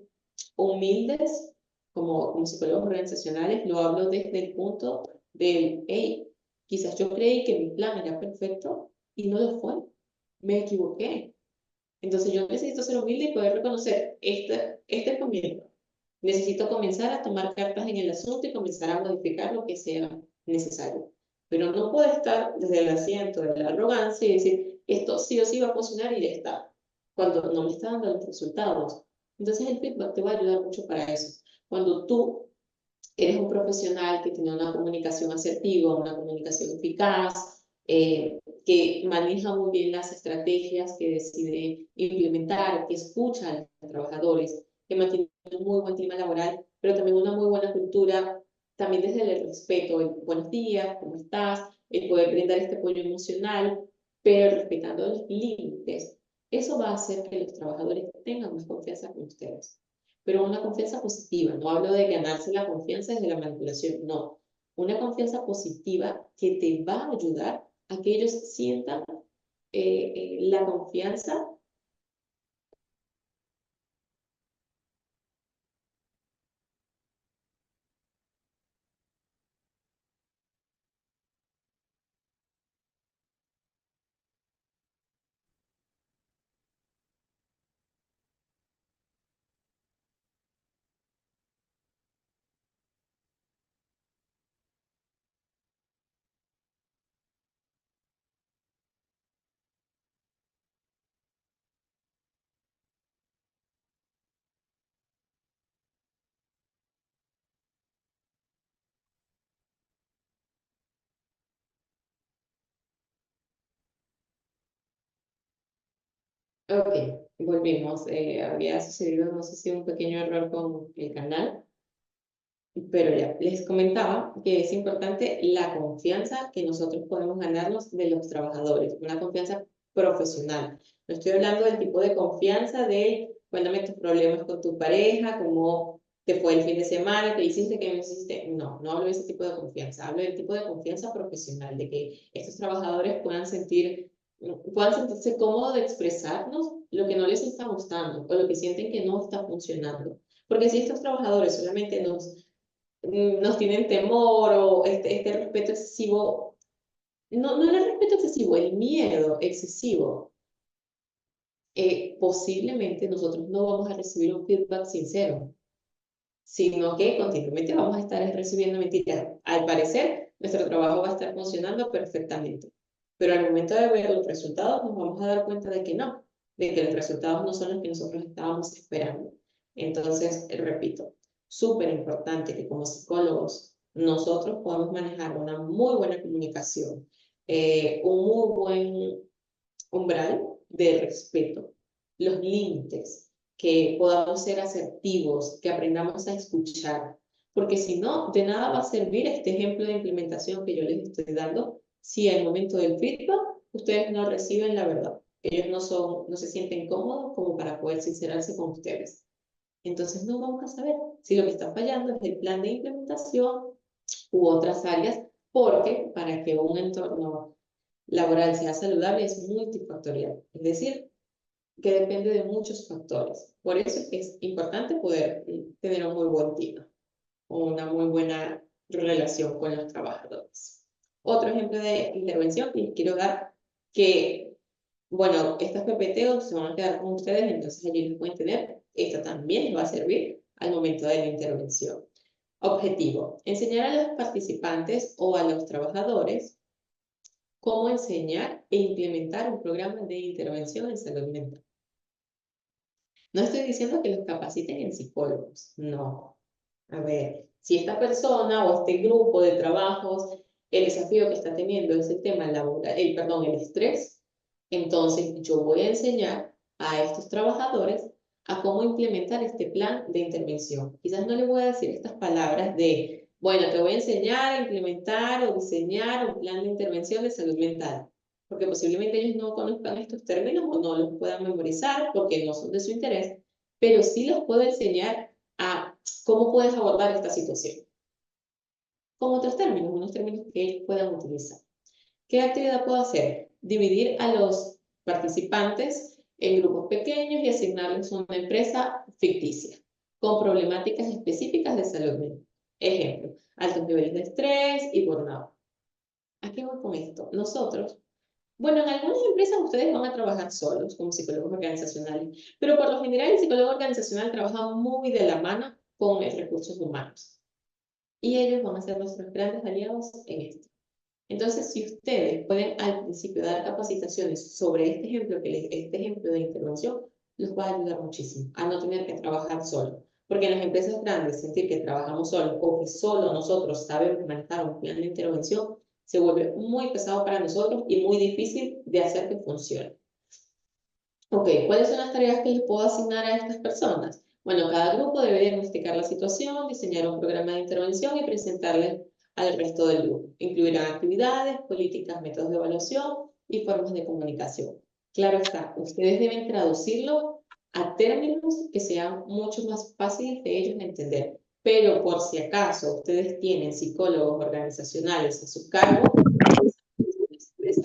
[SPEAKER 1] humildes como psicólogos organizacionales, lo hablo desde el punto del, hey, quizás yo creí que mi plan era perfecto y no lo fue, me equivoqué. Entonces yo necesito ser humilde y poder reconocer, este comienzo. Necesito comenzar a tomar cartas en el asunto y comenzar a modificar lo que sea necesario. pero no puede estar desde el asiento de la arrogancia y decir, esto sí o sí va a funcionar y ya está, cuando no me está dando los resultados. Entonces el feedback te va a ayudar mucho para eso. Cuando tú eres un profesional que tiene una comunicación asertiva, una comunicación eficaz, que maneja muy bien las estrategias que decide implementar, que escucha a los trabajadores, que mantiene un muy buen clima laboral, pero también una muy buena cultura, también desde el respeto, el buenos días, ¿cómo estás? El poder brindar este apoyo emocional, pero respetando los límites. Eso va a hacer que los trabajadores tengan más confianza con ustedes, pero una confianza positiva. No hablo de ganarse la confianza desde la manipulación, no. Una confianza positiva que te va a ayudar a que ellos sientan la confianza. Ok, volvimos. Había sucedido, no sé si un pequeño error con el canal, pero ya les comentaba que es importante la confianza que nosotros podemos ganarnos de los trabajadores, una confianza profesional. No estoy hablando del tipo de confianza de cuéntame tus problemas con tu pareja, cómo te fue el fin de semana, qué hiciste, qué no hiciste. No, no hablo de ese tipo de confianza, hablo del tipo de confianza profesional, de que estos trabajadores puedan sentirse cómodos de expresarnos lo que no les está gustando o lo que sienten que no está funcionando. Porque si estos trabajadores solamente nos tienen temor o este respeto excesivo, no el respeto excesivo, el miedo excesivo, posiblemente nosotros no vamos a recibir un feedback sincero, sino que continuamente vamos a estar recibiendo mentiras. Al parecer, nuestro trabajo va a estar funcionando perfectamente, pero al momento de ver los resultados nos vamos a dar cuenta de que no, de que los resultados no son los que nosotros estábamos esperando. Entonces, repito, súper importante que como psicólogos nosotros podamos manejar una muy buena comunicación, un muy buen umbral de respeto, los límites, que podamos ser asertivos, que aprendamos a escuchar, porque si no, de nada va a servir este ejemplo de implementación que yo les estoy dando si al momento del feedback ustedes no reciben la verdad. Ellos no se sienten cómodos como para poder sincerarse con ustedes. Entonces no vamos a saber si lo que está fallando es el plan de implementación u otras áreas, porque para que un entorno laboral sea saludable es multifactorial, es decir, que depende de muchos factores. Por eso es importante poder tener un muy buen team o una muy buena relación con los trabajadores. Otro ejemplo de intervención que les quiero dar, que, bueno, estas PPT se van a quedar con ustedes, entonces allí los pueden tener. Esta también les va a servir al momento de la intervención. Objetivo: enseñar a los participantes o a los trabajadores cómo enseñar e implementar un programa de intervención en salud mental. No estoy diciendo que los capaciten en psicólogos, no. A ver, si esta persona o este grupo de trabajos, el desafío que está teniendo es el tema laboral, el estrés, entonces yo voy a enseñar a estos trabajadores a cómo implementar este plan de intervención. Quizás no les voy a decir estas palabras de, bueno, te voy a enseñar a implementar o diseñar un plan de intervención de salud mental, porque posiblemente ellos no conozcan estos términos o no los puedan memorizar porque no son de su interés, pero sí los puedo enseñar a cómo puedes abordar esta situación. Con otros términos, unos términos que ellos puedan utilizar. ¿Qué actividad puedo hacer? Dividir a los participantes en grupos pequeños y asignarles una empresa ficticia con problemáticas específicas de salud mental. Ejemplo, altos niveles de estrés y burnout. ¿A qué voy con esto? Nosotros, bueno, en algunas empresas ustedes van a trabajar solos como psicólogos organizacionales, pero por lo general el psicólogo organizacional trabaja muy de la mano con los recursos humanos y ellos van a ser nuestros grandes aliados en esto. Entonces, si ustedes pueden al principio dar capacitaciones sobre este ejemplo de intervención, los va a ayudar muchísimo a no tener que trabajar solo. Porque en las empresas grandes, sentir que trabajamos solos o que solo nosotros sabemos manejar un plan de intervención, se vuelve muy pesado para nosotros y muy difícil de hacer que funcione. Ok, ¿cuáles son las tareas que les puedo asignar a estas personas? Bueno, cada grupo debe diagnosticar la situación, diseñar un programa de intervención y presentarle al resto del grupo. Incluirán actividades, políticas, métodos de evaluación y formas de comunicación. Claro está, ustedes deben traducirlo a términos que sean mucho más fáciles de ellos de entender. Pero por si acaso ustedes tienen psicólogos organizacionales a su cargo,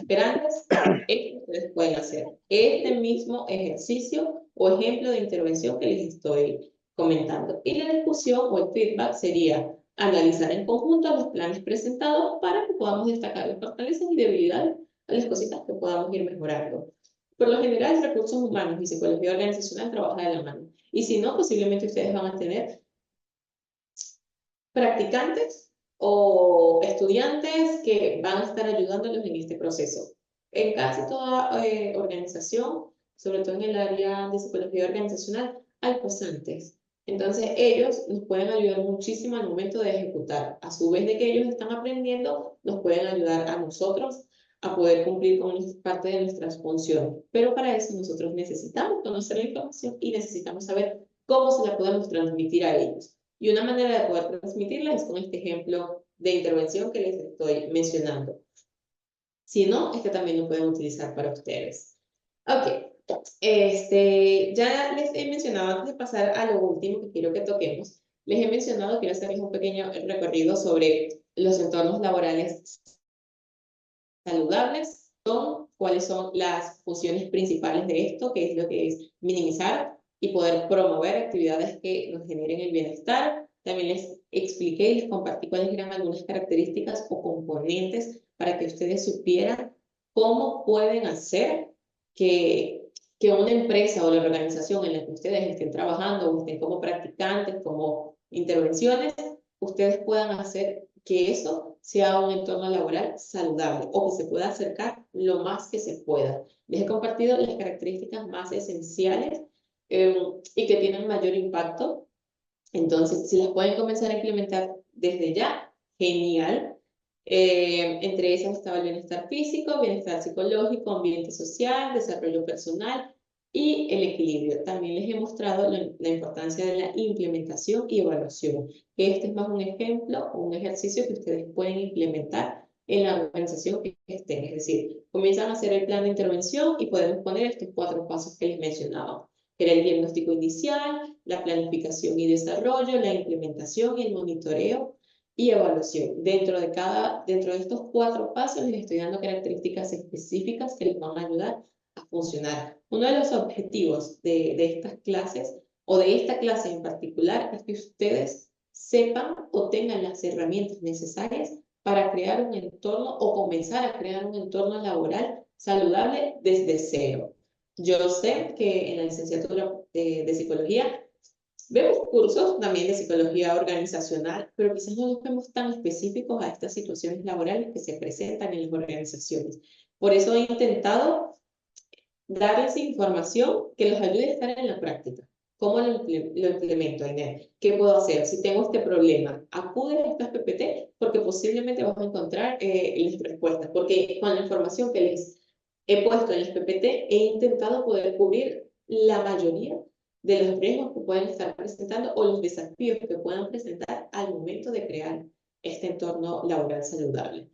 [SPEAKER 1] grandes, esto ustedes pueden hacer este mismo ejercicio o ejemplo de intervención que les estoy comentando. Y la discusión o el feedback sería analizar en conjunto los planes presentados para que podamos destacar las fortalezas y debilidades a las cositas que podamos ir mejorando. Por lo general, recursos humanos y psicología organizacional trabajan de la mano. Y si no, posiblemente ustedes van a tener practicantes o estudiantes que van a estar ayudándolos en este proceso. En casi toda organización, sobre todo en el área de psicología organizacional, hay pasantes. Entonces, ellos nos pueden ayudar muchísimo al momento de ejecutar. A su vez de que ellos están aprendiendo, nos pueden ayudar a nosotros a poder cumplir con parte de nuestras funciones. Pero para eso nosotros necesitamos conocer la información y necesitamos saber cómo se la podemos transmitir a ellos. Y una manera de poder transmitirla es con este ejemplo de intervención que les estoy mencionando. Si no, este también lo pueden utilizar para ustedes. Ok, ya les he mencionado, antes de pasar a lo último que quiero que toquemos, les he mencionado, quiero hacerles un pequeño recorrido sobre los entornos laborales saludables, cuáles son las funciones principales de esto, que es lo que es minimizar y poder promover actividades que nos generen el bienestar. También les expliqué y les compartí cuáles eran algunas características o componentes para que ustedes supieran cómo pueden hacer que una empresa o la organización en la que ustedes estén trabajando o estén como practicantes, como intervenciones, ustedes puedan hacer que eso sea un entorno laboral saludable o que se pueda acercar lo más que se pueda. Les he compartido las características más esenciales y que tienen mayor impacto. Entonces, si las pueden comenzar a implementar desde ya, genial. Entre esas estaba el bienestar físico, bienestar psicológico, ambiente social, desarrollo personal y el equilibrio. También les he mostrado la importancia de la implementación y evaluación. Este es más un ejemplo o un ejercicio que ustedes pueden implementar en la organización que estén. Es decir, comienzan a hacer el plan de intervención y podemos poner estos 4 pasos que les mencionaba. Era el diagnóstico inicial, la planificación y desarrollo, la implementación y el monitoreo y evaluación. Dentro de estos 4 pasos les estoy dando características específicas que les van a ayudar a funcionar. Uno de los objetivos de estas clases o de esta clase en particular es que ustedes sepan o tengan las herramientas necesarias para crear un entorno o comenzar a crear un entorno laboral saludable desde cero. Yo sé que en la licenciatura de psicología vemos cursos también de psicología organizacional, pero quizás no los vemos tan específicos a estas situaciones laborales que se presentan en las organizaciones. Por eso he intentado darles información que los ayude a estar en la práctica. ¿Cómo lo implemento, Inés? ¿Qué puedo hacer? Si tengo este problema, acude a estas PPT porque posiblemente vas a encontrar las respuestas. Porque con la información que les he puesto en las PPT, he intentado poder cubrir la mayoría de los riesgos que pueden estar presentando o los desafíos que puedan presentar al momento de crear este entorno laboral saludable.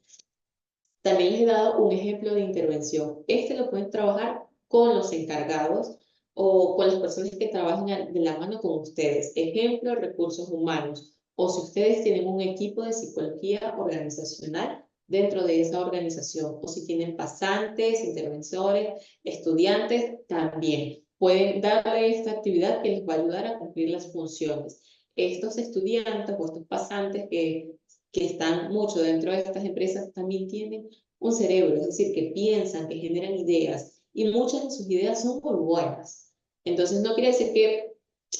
[SPEAKER 1] También les he dado un ejemplo de intervención. Este lo pueden trabajar con los encargados o con las personas que trabajan de la mano con ustedes. Ejemplo, recursos humanos. O si ustedes tienen un equipo de psicología organizacional dentro de esa organización. O si tienen pasantes, interventores, estudiantes, también. Pueden darle esta actividad que les va a ayudar a cumplir las funciones. Estos estudiantes o estos pasantes que están mucho dentro de estas empresas también tienen un cerebro, es decir, que piensan, que generan ideas y muchas de sus ideas son muy buenas. Entonces no quiere decir que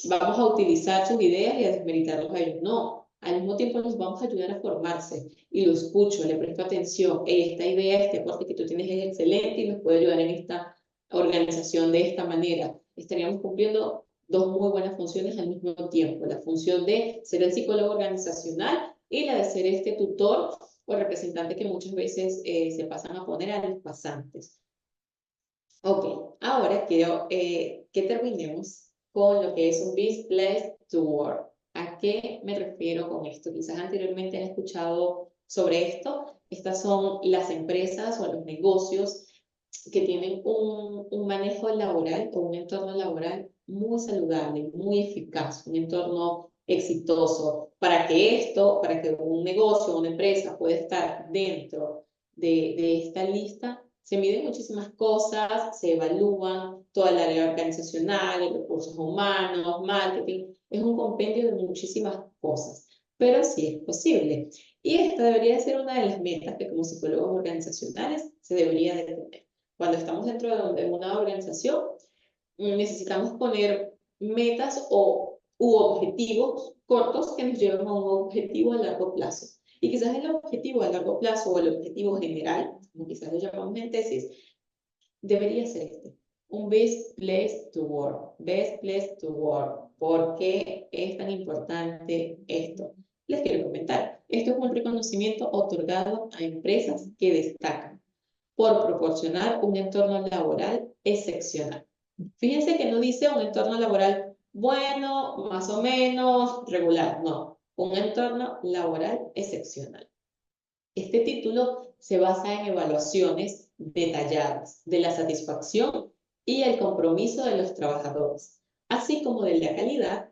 [SPEAKER 1] vamos a utilizar sus ideas y a desmeritarlos a ellos, no. al mismo tiempo nos vamos a ayudar a formarse y lo escucho, le presto atención, esta idea, este aporte que tú tienes es excelente y nos puede ayudar en esta organización de esta manera. Estaríamos cumpliendo dos muy buenas funciones al mismo tiempo, la función de ser el psicólogo organizacional y la de ser este tutor o representante que muchas veces se pasan a poner a los pasantes. Ok, ahora quiero que terminemos con lo que es un Best Place to Work. ¿A qué me refiero con esto? Quizás anteriormente han escuchado sobre esto. Estas son las empresas o los negocios que tienen un manejo laboral o un entorno laboral muy saludable, muy eficaz, un entorno exitoso para que un negocio, una empresa pueda estar dentro de esta lista. Se miden muchísimas cosas, se evalúan toda la área organizacional, recursos humanos, marketing. Es un compendio de muchísimas cosas, pero sí es posible. Y esta debería ser una de las metas que como psicólogos organizacionales se debería de tener. Cuando estamos dentro de una organización, necesitamos poner metas u objetivos cortos que nos lleven a un objetivo a largo plazo. Y quizás el objetivo a largo plazo o el objetivo general, como quizás lo llamamos en tesis, debería ser este. Un Best Place to Work. Best Place to Work. ¿Por qué es tan importante esto? Les quiero comentar. Esto es un reconocimiento otorgado a empresas que destacan por proporcionar un entorno laboral excepcional. Fíjense que no dice un entorno laboral bueno, más o menos, regular, no, un entorno laboral excepcional. Este título se basa en evaluaciones detalladas de la satisfacción y el compromiso de los trabajadores, así como de la calidad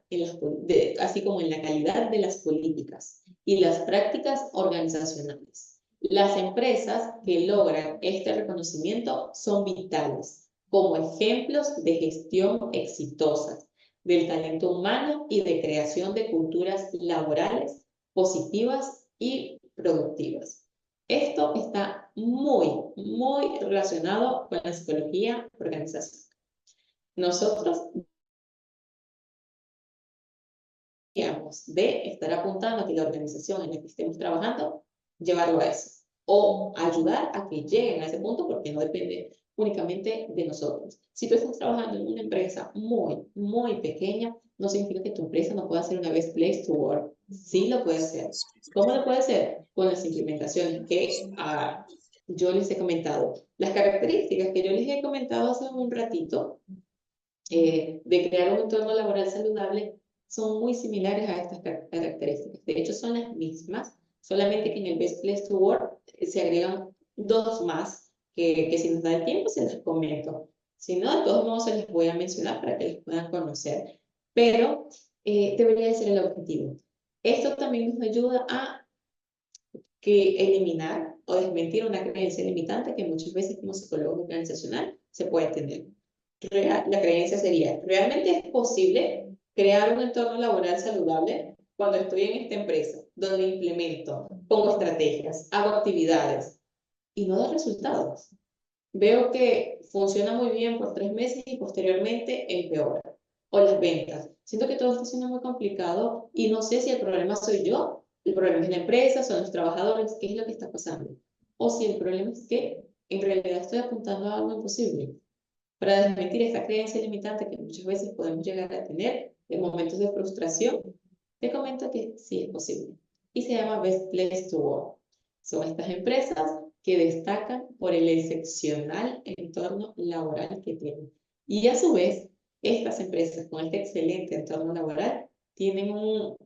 [SPEAKER 1] así como en la calidad de las políticas y las prácticas organizacionales. Las empresas que logran este reconocimiento son vitales como ejemplos de gestión exitosa del talento humano y de creación de culturas laborales positivas y productivas. Esto está muy relacionado con la psicología organizacional. Nosotros deberíamos de estar apuntando a que la organización en la que estemos trabajando, llevarlo a eso, o ayudar a que lleguen a ese punto porque no depende únicamente de nosotros. Si tú estás trabajando en una empresa muy pequeña, no significa que tu empresa no pueda ser una best place to work. Sí lo puede ser. ¿Cómo lo puede ser? Con las implementaciones que yo les he comentado. Las características que yo les he comentado hace un ratito de crear un entorno laboral saludable son muy similares a estas características. De hecho, son las mismas, solamente que en el Best Place to Work se agregan dos más que si nos da el tiempo se las comento. Si no, de todos modos se les voy a mencionar para que les puedan conocer. Pero debería ser el objetivo. Esto también nos ayuda a eliminar o desmentir una creencia limitante que muchas veces como psicólogo organizacional se puede tener. La creencia sería, ¿realmente es posible crear un entorno laboral saludable cuando estoy en esta empresa, donde implemento, pongo estrategias, hago actividades y no da resultados? Veo que funciona muy bien por 3 meses y posteriormente empeora. O las ventas. Siento que todo está siendo muy complicado y no sé si el problema soy yo, el problema es la empresa, son los trabajadores, qué es lo que está pasando. O si el problema es que en realidad estoy apuntando a algo imposible. Para desmentir esta creencia limitante que muchas veces podemos llegar a tener en momentos de frustración, te comento que sí es posible. Y se llama Best Place to Work. Son estas empresas que destacan por el excepcional entorno laboral que tienen. Y a su vez, estas empresas con este excelente entorno laboral tienen muy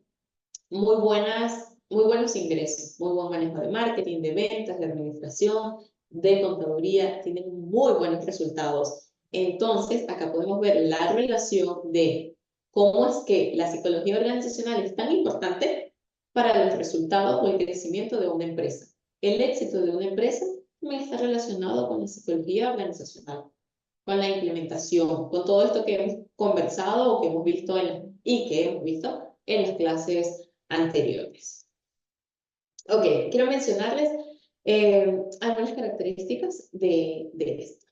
[SPEAKER 1] buenos ingresos, muy buen manejo de marketing, de ventas, de administración, de contaduría, tienen muy buenos resultados. Entonces, acá podemos ver la relación de cómo es que la psicología organizacional es tan importante para los resultados o el crecimiento de una empresa. El éxito de una empresa también está relacionado con la psicología organizacional, con la implementación, con todo esto que hemos conversado o que hemos visto y que hemos visto en las clases anteriores. Ok, quiero mencionarles algunas características de esto,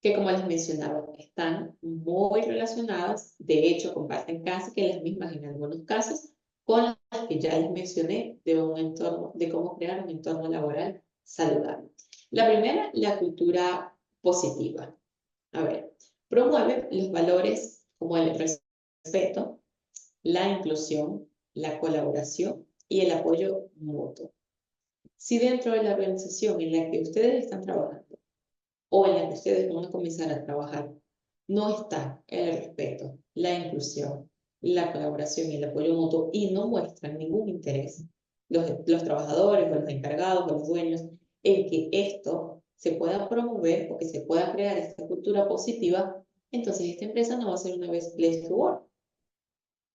[SPEAKER 1] que como les mencionaba, están muy relacionadas, de hecho comparten casi que las mismas en algunos casos con las que ya les mencioné de un entorno, de cómo crear un entorno laboral saludable. La primera, la cultura positiva. A ver, promueve los valores como el respeto, la inclusión, la colaboración y el apoyo mutuo. Si dentro de la organización en la que ustedes están trabajando o en la que ustedes van a comenzar a trabajar no está el respeto, la inclusión, la colaboración y el apoyo mutuo y no muestran ningún interés los trabajadores o los encargados o los dueños en que esto se pueda promover o que se pueda crear esta cultura positiva, entonces esta empresa no va a ser una best place to work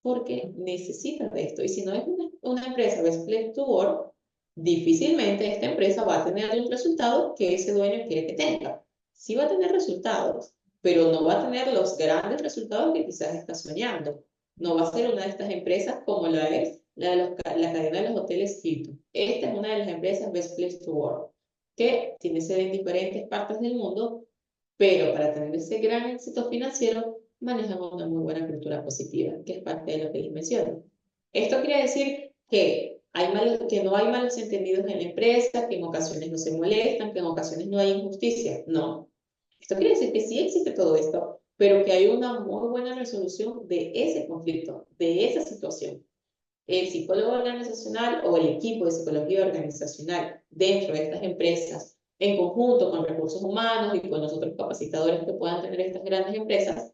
[SPEAKER 1] porque necesita de esto. Y si no es una empresa best place to work, difícilmente esta empresa va a tener el resultado que ese dueño quiere que tenga. Sí va a tener resultados, pero no va a tener los grandes resultados que quizás está soñando. No va a ser una de estas empresas como la es la cadena de los hoteles Hilton. Esta es una de las empresas best place to work, que tiene sede en diferentes partes del mundo, pero para tener ese gran éxito financiero manejan una muy buena cultura positiva, que es parte de lo que les menciono. Esto quiere decir que, que no hay malos entendidos en la empresa, que en ocasiones no se molestan, que en ocasiones no hay injusticia. No. Esto quiere decir que sí existe todo esto, pero que hay una muy buena resolución de ese conflicto, de esa situación. El psicólogo organizacional o el equipo de psicología organizacional dentro de estas empresas, en conjunto con recursos humanos y con los otros capacitadores que puedan tener estas grandes empresas,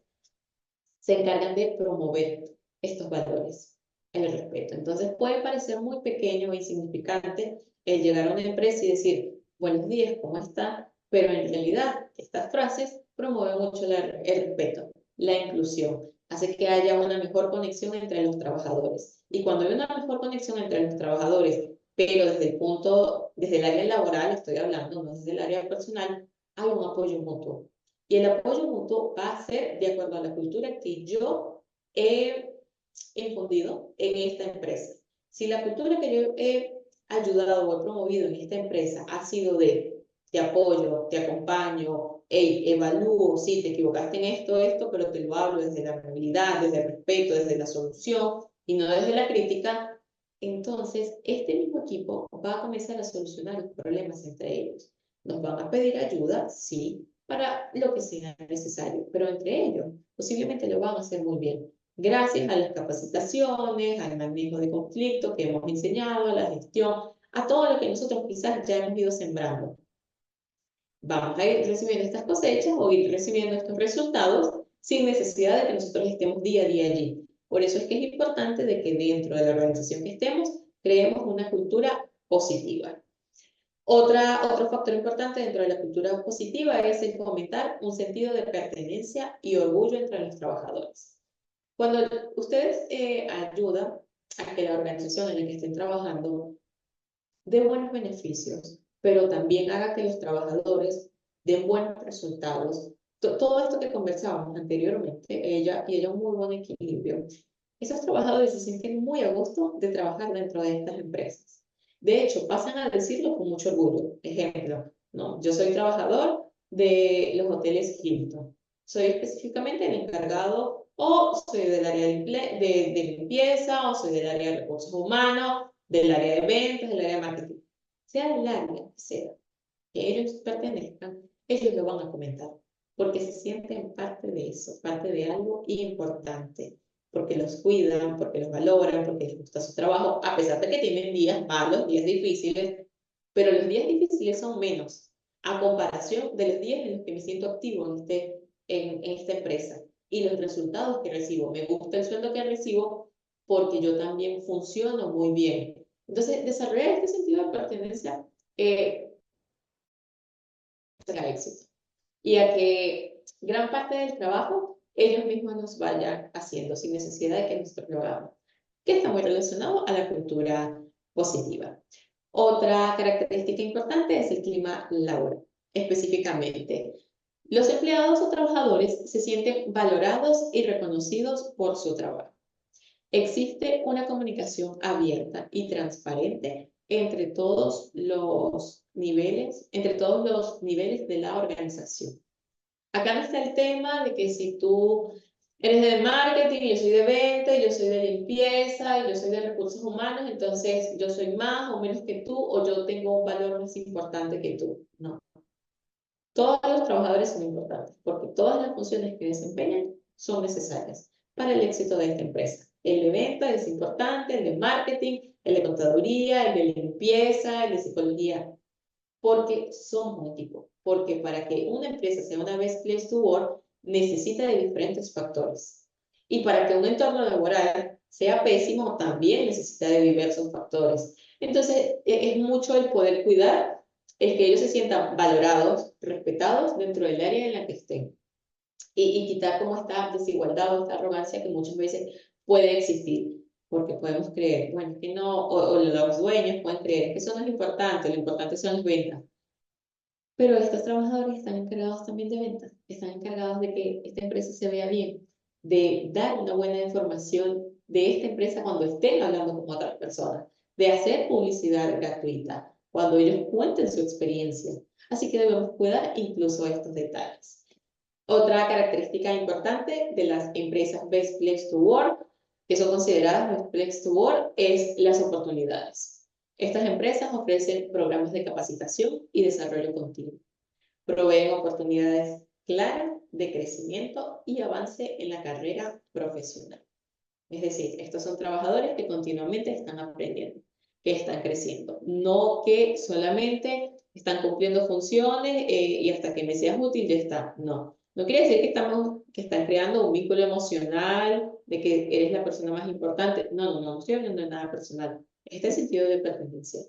[SPEAKER 1] se encargan de promover estos valores, el respeto. Entonces puede parecer muy pequeño e insignificante el llegar a una empresa y decir, buenos días, ¿cómo está? Pero en realidad estas frases promueven mucho el respeto, la inclusión, hace que haya una mejor conexión entre los trabajadores. Y cuando hay una mejor conexión entre los trabajadores, pero desde el área laboral, estoy hablando, no desde el área personal, hay un apoyo mutuo. Y el apoyo mutuo va a ser de acuerdo a la cultura que yo he infundido en esta empresa. Si la cultura que yo he ayudado o he promovido en esta empresa ha sido de te apoyo, te acompaño, hey, evalúo, sí, te equivocaste en esto, pero te lo hablo desde la amabilidad, desde el respeto, desde la solución y no desde la crítica, entonces este mismo equipo va a comenzar a solucionar los problemas entre ellos. Nos van a pedir ayuda, sí, para lo que sea necesario, pero entre ellos posiblemente lo van a hacer muy bien. Gracias a las capacitaciones, al manejo de conflictos que hemos enseñado, a la gestión, a todo lo que nosotros quizás ya hemos ido sembrando. Vamos a ir recibiendo estas cosechas o ir recibiendo estos resultados sin necesidad de que nosotros estemos día a día allí. Por eso es que es importante de que dentro de la organización que estemos, creemos una cultura positiva. Otro factor importante dentro de la cultura positiva es el fomentar un sentido de pertenencia y orgullo entre los trabajadores. Cuando ustedes ayudan a que la organización en la que estén trabajando dé buenos beneficios, pero también haga que los trabajadores den buenos resultados, todo esto que conversábamos anteriormente, ella un muy buen equilibrio. Esos trabajadores se sienten muy a gusto de trabajar dentro de estas empresas. De hecho, pasan a decirlo con mucho orgullo. Ejemplo, ¿no? Yo soy trabajador de los hoteles Hilton. Soy específicamente el encargado o soy del área de limpieza o soy del área de recursos humanos, del área de ventas, del área de marketing. Sea del área que sea que ellos pertenezcan, ellos lo van a comentar porque se sienten parte de eso, parte de algo importante porque los cuidan, porque los valoran, porque les gusta su trabajo, a pesar de que tienen días malos, días difíciles, pero los días difíciles son menos a comparación de los días en los que me siento activo en esta empresa y los resultados que recibo. Me gusta el sueldo que recibo porque yo también funciono muy bien. Entonces, desarrollar este sentido de pertenencia será éxito. Y a que gran parte del trabajo ellos mismos nos vayan haciendo sin necesidad de que nosotros lo hagamos, que está muy relacionado a la cultura positiva. Otra característica importante es el clima laboral. Específicamente, los empleados o trabajadores se sienten valorados y reconocidos por su trabajo. Existe una comunicación abierta y transparente entre todos los niveles de la organización. Acá no está el tema de que si tú eres de marketing, yo soy de venta, yo soy de limpieza, y yo soy de recursos humanos, entonces yo soy más o menos que tú, o yo tengo un valor más importante que tú. No. Todos los trabajadores son importantes, porque todas las funciones que desempeñan son necesarias para el éxito de esta empresa. El de venta es importante, el de marketing, el de contaduría, el de limpieza, el de psicología, porque somos un equipo. Porque para que una empresa sea una best place to work, necesita de diferentes factores. Y para que un entorno laboral sea pésimo, también necesita de diversos factores. Entonces, es mucho el poder cuidar, el que ellos se sientan valorados, respetados dentro del área en la que estén. Y quitar como esta desigualdad o esta arrogancia que muchas veces puede existir. Porque podemos creer, bueno, que no, o los dueños pueden creer que eso no es lo importante son las ventas. Pero estos trabajadores están encargados también de ventas, están encargados de que esta empresa se vea bien, de dar una buena información de esta empresa cuando estén hablando con otras personas, de hacer publicidad gratuita, cuando ellos cuenten su experiencia. Así que debemos cuidar incluso estos detalles. Otra característica importante de las empresas Best Place to Work, que son consideradas Best Place to Work, es las oportunidades. Estas empresas ofrecen programas de capacitación y desarrollo continuo. Proveen oportunidades claras de crecimiento y avance en la carrera profesional. Es decir, estos son trabajadores que continuamente están aprendiendo, que están creciendo, no que solamente están cumpliendo funciones y hasta que me seas útil ya está. No, no quiere decir que están creando un vínculo emocional, de que eres la persona más importante. No estoy hablando de nada personal. Este sentido de pertenencia.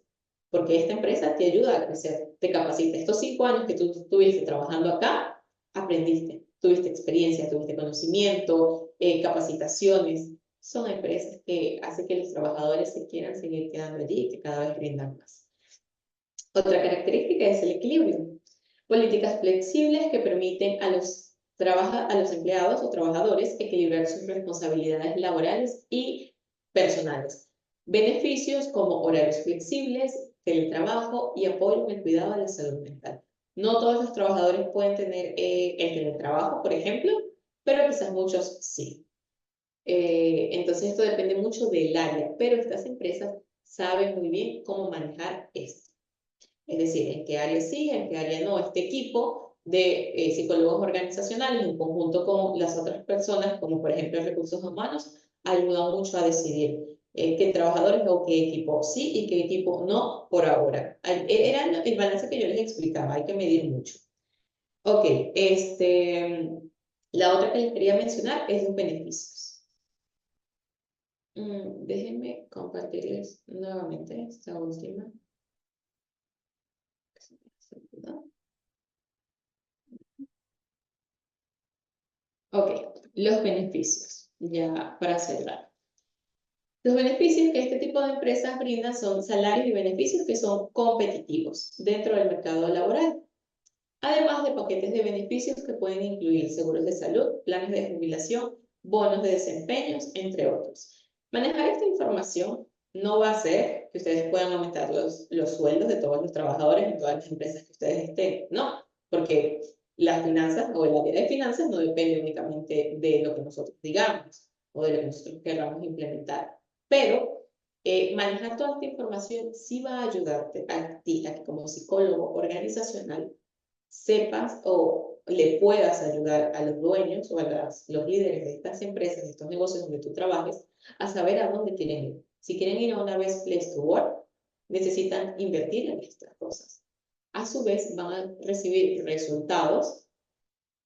[SPEAKER 1] Porque esta empresa te ayuda a crecer, te capacita. Estos 5 años que tú estuviste trabajando acá, aprendiste, tuviste experiencia, tuviste conocimiento, capacitaciones. Son empresas que hacen que los trabajadores se quieran seguir quedando allí y que cada vez rindan más. Otra característica es el equilibrio. Políticas flexibles que permiten a los empleados o trabajadores equilibrar sus responsabilidades laborales y personales. Beneficios como horarios flexibles, teletrabajo y apoyo en el cuidado de la salud mental. No todos los trabajadores pueden tener el teletrabajo, por ejemplo, pero quizás muchos sí. Entonces esto depende mucho del área, pero estas empresas saben muy bien cómo manejar esto. Es decir, en qué área sí, en qué área no. Este equipo de psicólogos organizacionales, en conjunto con las otras personas, como por ejemplo recursos humanos, ayudan mucho a decidir qué trabajadores o qué equipo sí y qué equipo no por ahora. Era el balance que yo les explicaba, hay que medir mucho. Ok, la otra que les quería mencionar es los beneficios. Déjenme compartirles nuevamente esta última. Ok, los beneficios, ya para cerrar. Los beneficios que este tipo de empresas brindan son salarios y beneficios que son competitivos dentro del mercado laboral, además de paquetes de beneficios que pueden incluir seguros de salud, planes de jubilación, bonos de desempeños, entre otros. Manejar esta información no va a hacer que ustedes puedan aumentar los sueldos de todos los trabajadores en todas las empresas que ustedes estén, no, porque las finanzas o el área de finanzas no depende únicamente de lo que nosotros digamos o de lo que nosotros queramos implementar, pero manejar toda esta información sí va a ayudarte a ti, a que como psicólogo organizacional sepas o le puedas ayudar a los dueños o a los líderes de estas empresas, de estos negocios donde tú trabajes, a saber a dónde quieren ir. Si quieren ir a una Best Place to Work, necesitan invertir en estas cosas. A su vez, van a recibir resultados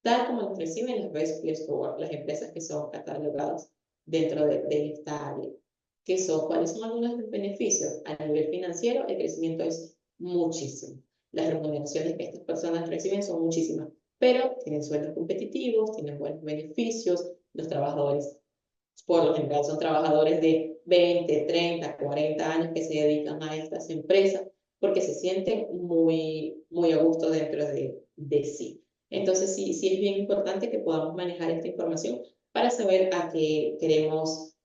[SPEAKER 1] tal como los reciben las Best Place to Work, las empresas que son catalogadas dentro de esta área. ¿Cuáles son algunos de los beneficios? A nivel financiero, el crecimiento es muchísimo. Las remuneraciones que estas personas reciben son muchísimas, pero tienen sueldos competitivos, tienen buenos beneficios, los trabajadores, por lo general, son trabajadores de 20, 30, 40 años que se dedican a estas empresas porque se sienten muy a gusto dentro de sí. Entonces, sí es bien importante que podamos manejar esta información para saber a qué queremos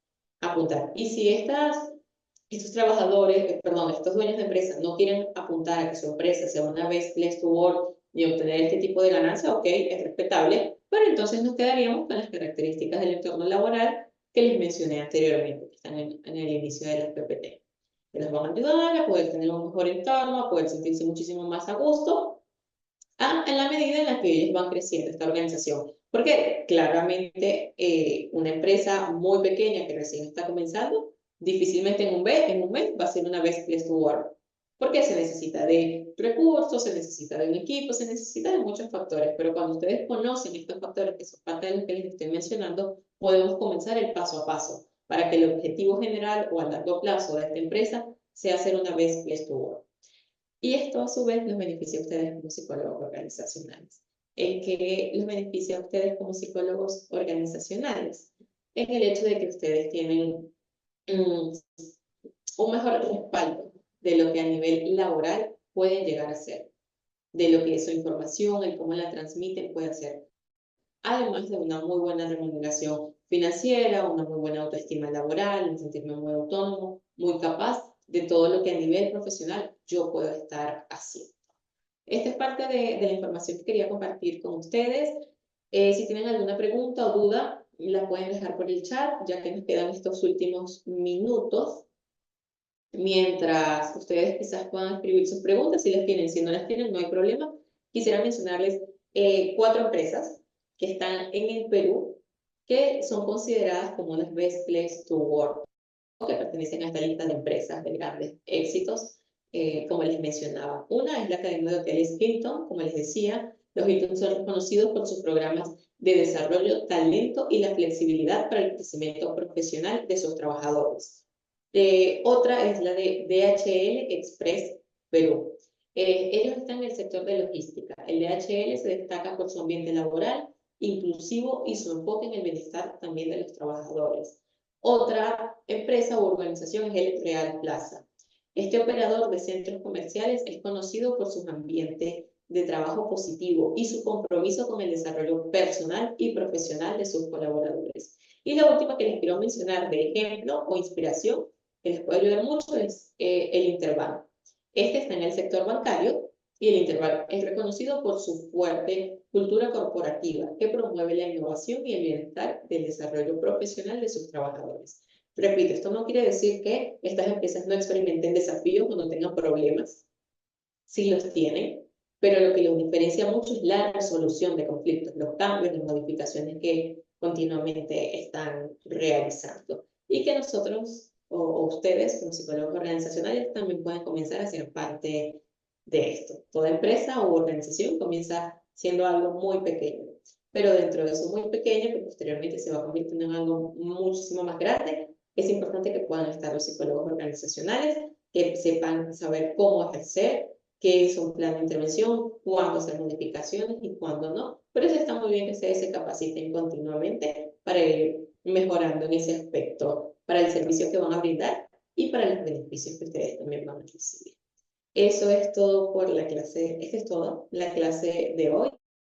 [SPEAKER 1] apuntar. Y si estos trabajadores, estos dueños de empresas no quieren apuntar a que su empresa sea una Best Place to Work y obtener este tipo de ganancia, ok, es respetable, Pero entonces nos quedaríamos con las características del entorno laboral que les mencioné anteriormente, que están en el inicio de las PPT. Que nos van a ayudar a poder tener un mejor entorno, a poder sentirse muchísimo más a gusto, en la medida en la que ellos van creciendo esta organización. Porque claramente una empresa muy pequeña que recién está comenzando, difícilmente en un mes va a ser una best place to work. Porque se necesita de recursos, se necesita de un equipo, se necesita de muchos factores. Pero cuando ustedes conocen estos factores, que son parte de los que les estoy mencionando, podemos comenzar el paso a paso para que el objetivo general o a largo plazo de esta empresa sea ser una best place to work. Y esto a su vez los beneficia a ustedes como psicólogos organizacionales. ¿En qué los beneficia a ustedes como psicólogos organizacionales? En el hecho de que ustedes tienen un mejor respaldo de lo que a nivel laboral pueden llegar a ser, de lo que es su información, el cómo la transmiten puede ser. Además de una muy buena remuneración financiera, una muy buena autoestima laboral, un sentirme muy autónomo, muy capaz de todo lo que a nivel profesional yo puedo estar haciendo. Esta es parte de la información que quería compartir con ustedes. Si tienen alguna pregunta o duda, la pueden dejar por el chat, ya que nos quedan estos últimos minutos. Mientras ustedes quizás puedan escribir sus preguntas, si las tienen, si no las tienen, no hay problema. Quisiera mencionarles 4 empresas que están en el Perú, que son consideradas como las Best Place to Work, o que pertenecen a esta lista de empresas de grandes éxitos, como les mencionaba. Una es la cadena de hoteles Hilton, como les decía. Los Hilton son reconocidos por sus programas de desarrollo, talento y la flexibilidad para el crecimiento profesional de sus trabajadores. Otra es la de DHL Express Perú. Ellos están en el sector de logística. El DHL se destaca por su ambiente laboral, inclusivo y su enfoque en el bienestar también de los trabajadores. Otra empresa u organización es el Real Plaza. Este operador de centros comerciales es conocido por su ambiente de trabajo positivo y su compromiso con el desarrollo personal y profesional de sus colaboradores. Y la última que les quiero mencionar de ejemplo o inspiración que les puede ayudar mucho es el Interbank. Este está en el sector bancario y el Interbank es reconocido por su fuerte cultura corporativa que promueve la innovación y el bienestar del desarrollo profesional de sus trabajadores. Repito, esto no quiere decir que estas empresas no experimenten desafíos o no tengan problemas. Sí los tienen, pero lo que los diferencia mucho es la resolución de conflictos, los cambios, las modificaciones que continuamente están realizando. Y que nosotros o ustedes como psicólogos organizacionales también pueden comenzar a ser parte de esto. Toda empresa o organización comienza siendo algo muy pequeño, pero dentro de eso muy pequeño, que posteriormente se va convirtiendo en algo muchísimo más grande, es importante que puedan estar los psicólogos organizacionales, que sepan saber cómo ejercer, qué es un plan de intervención, cuándo hacer modificaciones y cuándo no. Por eso está muy bien que ustedes se capaciten continuamente para ir mejorando en ese aspecto, para el servicio que van a brindar y para los beneficios que ustedes también van a recibir. Eso es todo por la clase, esta es toda la clase de hoy.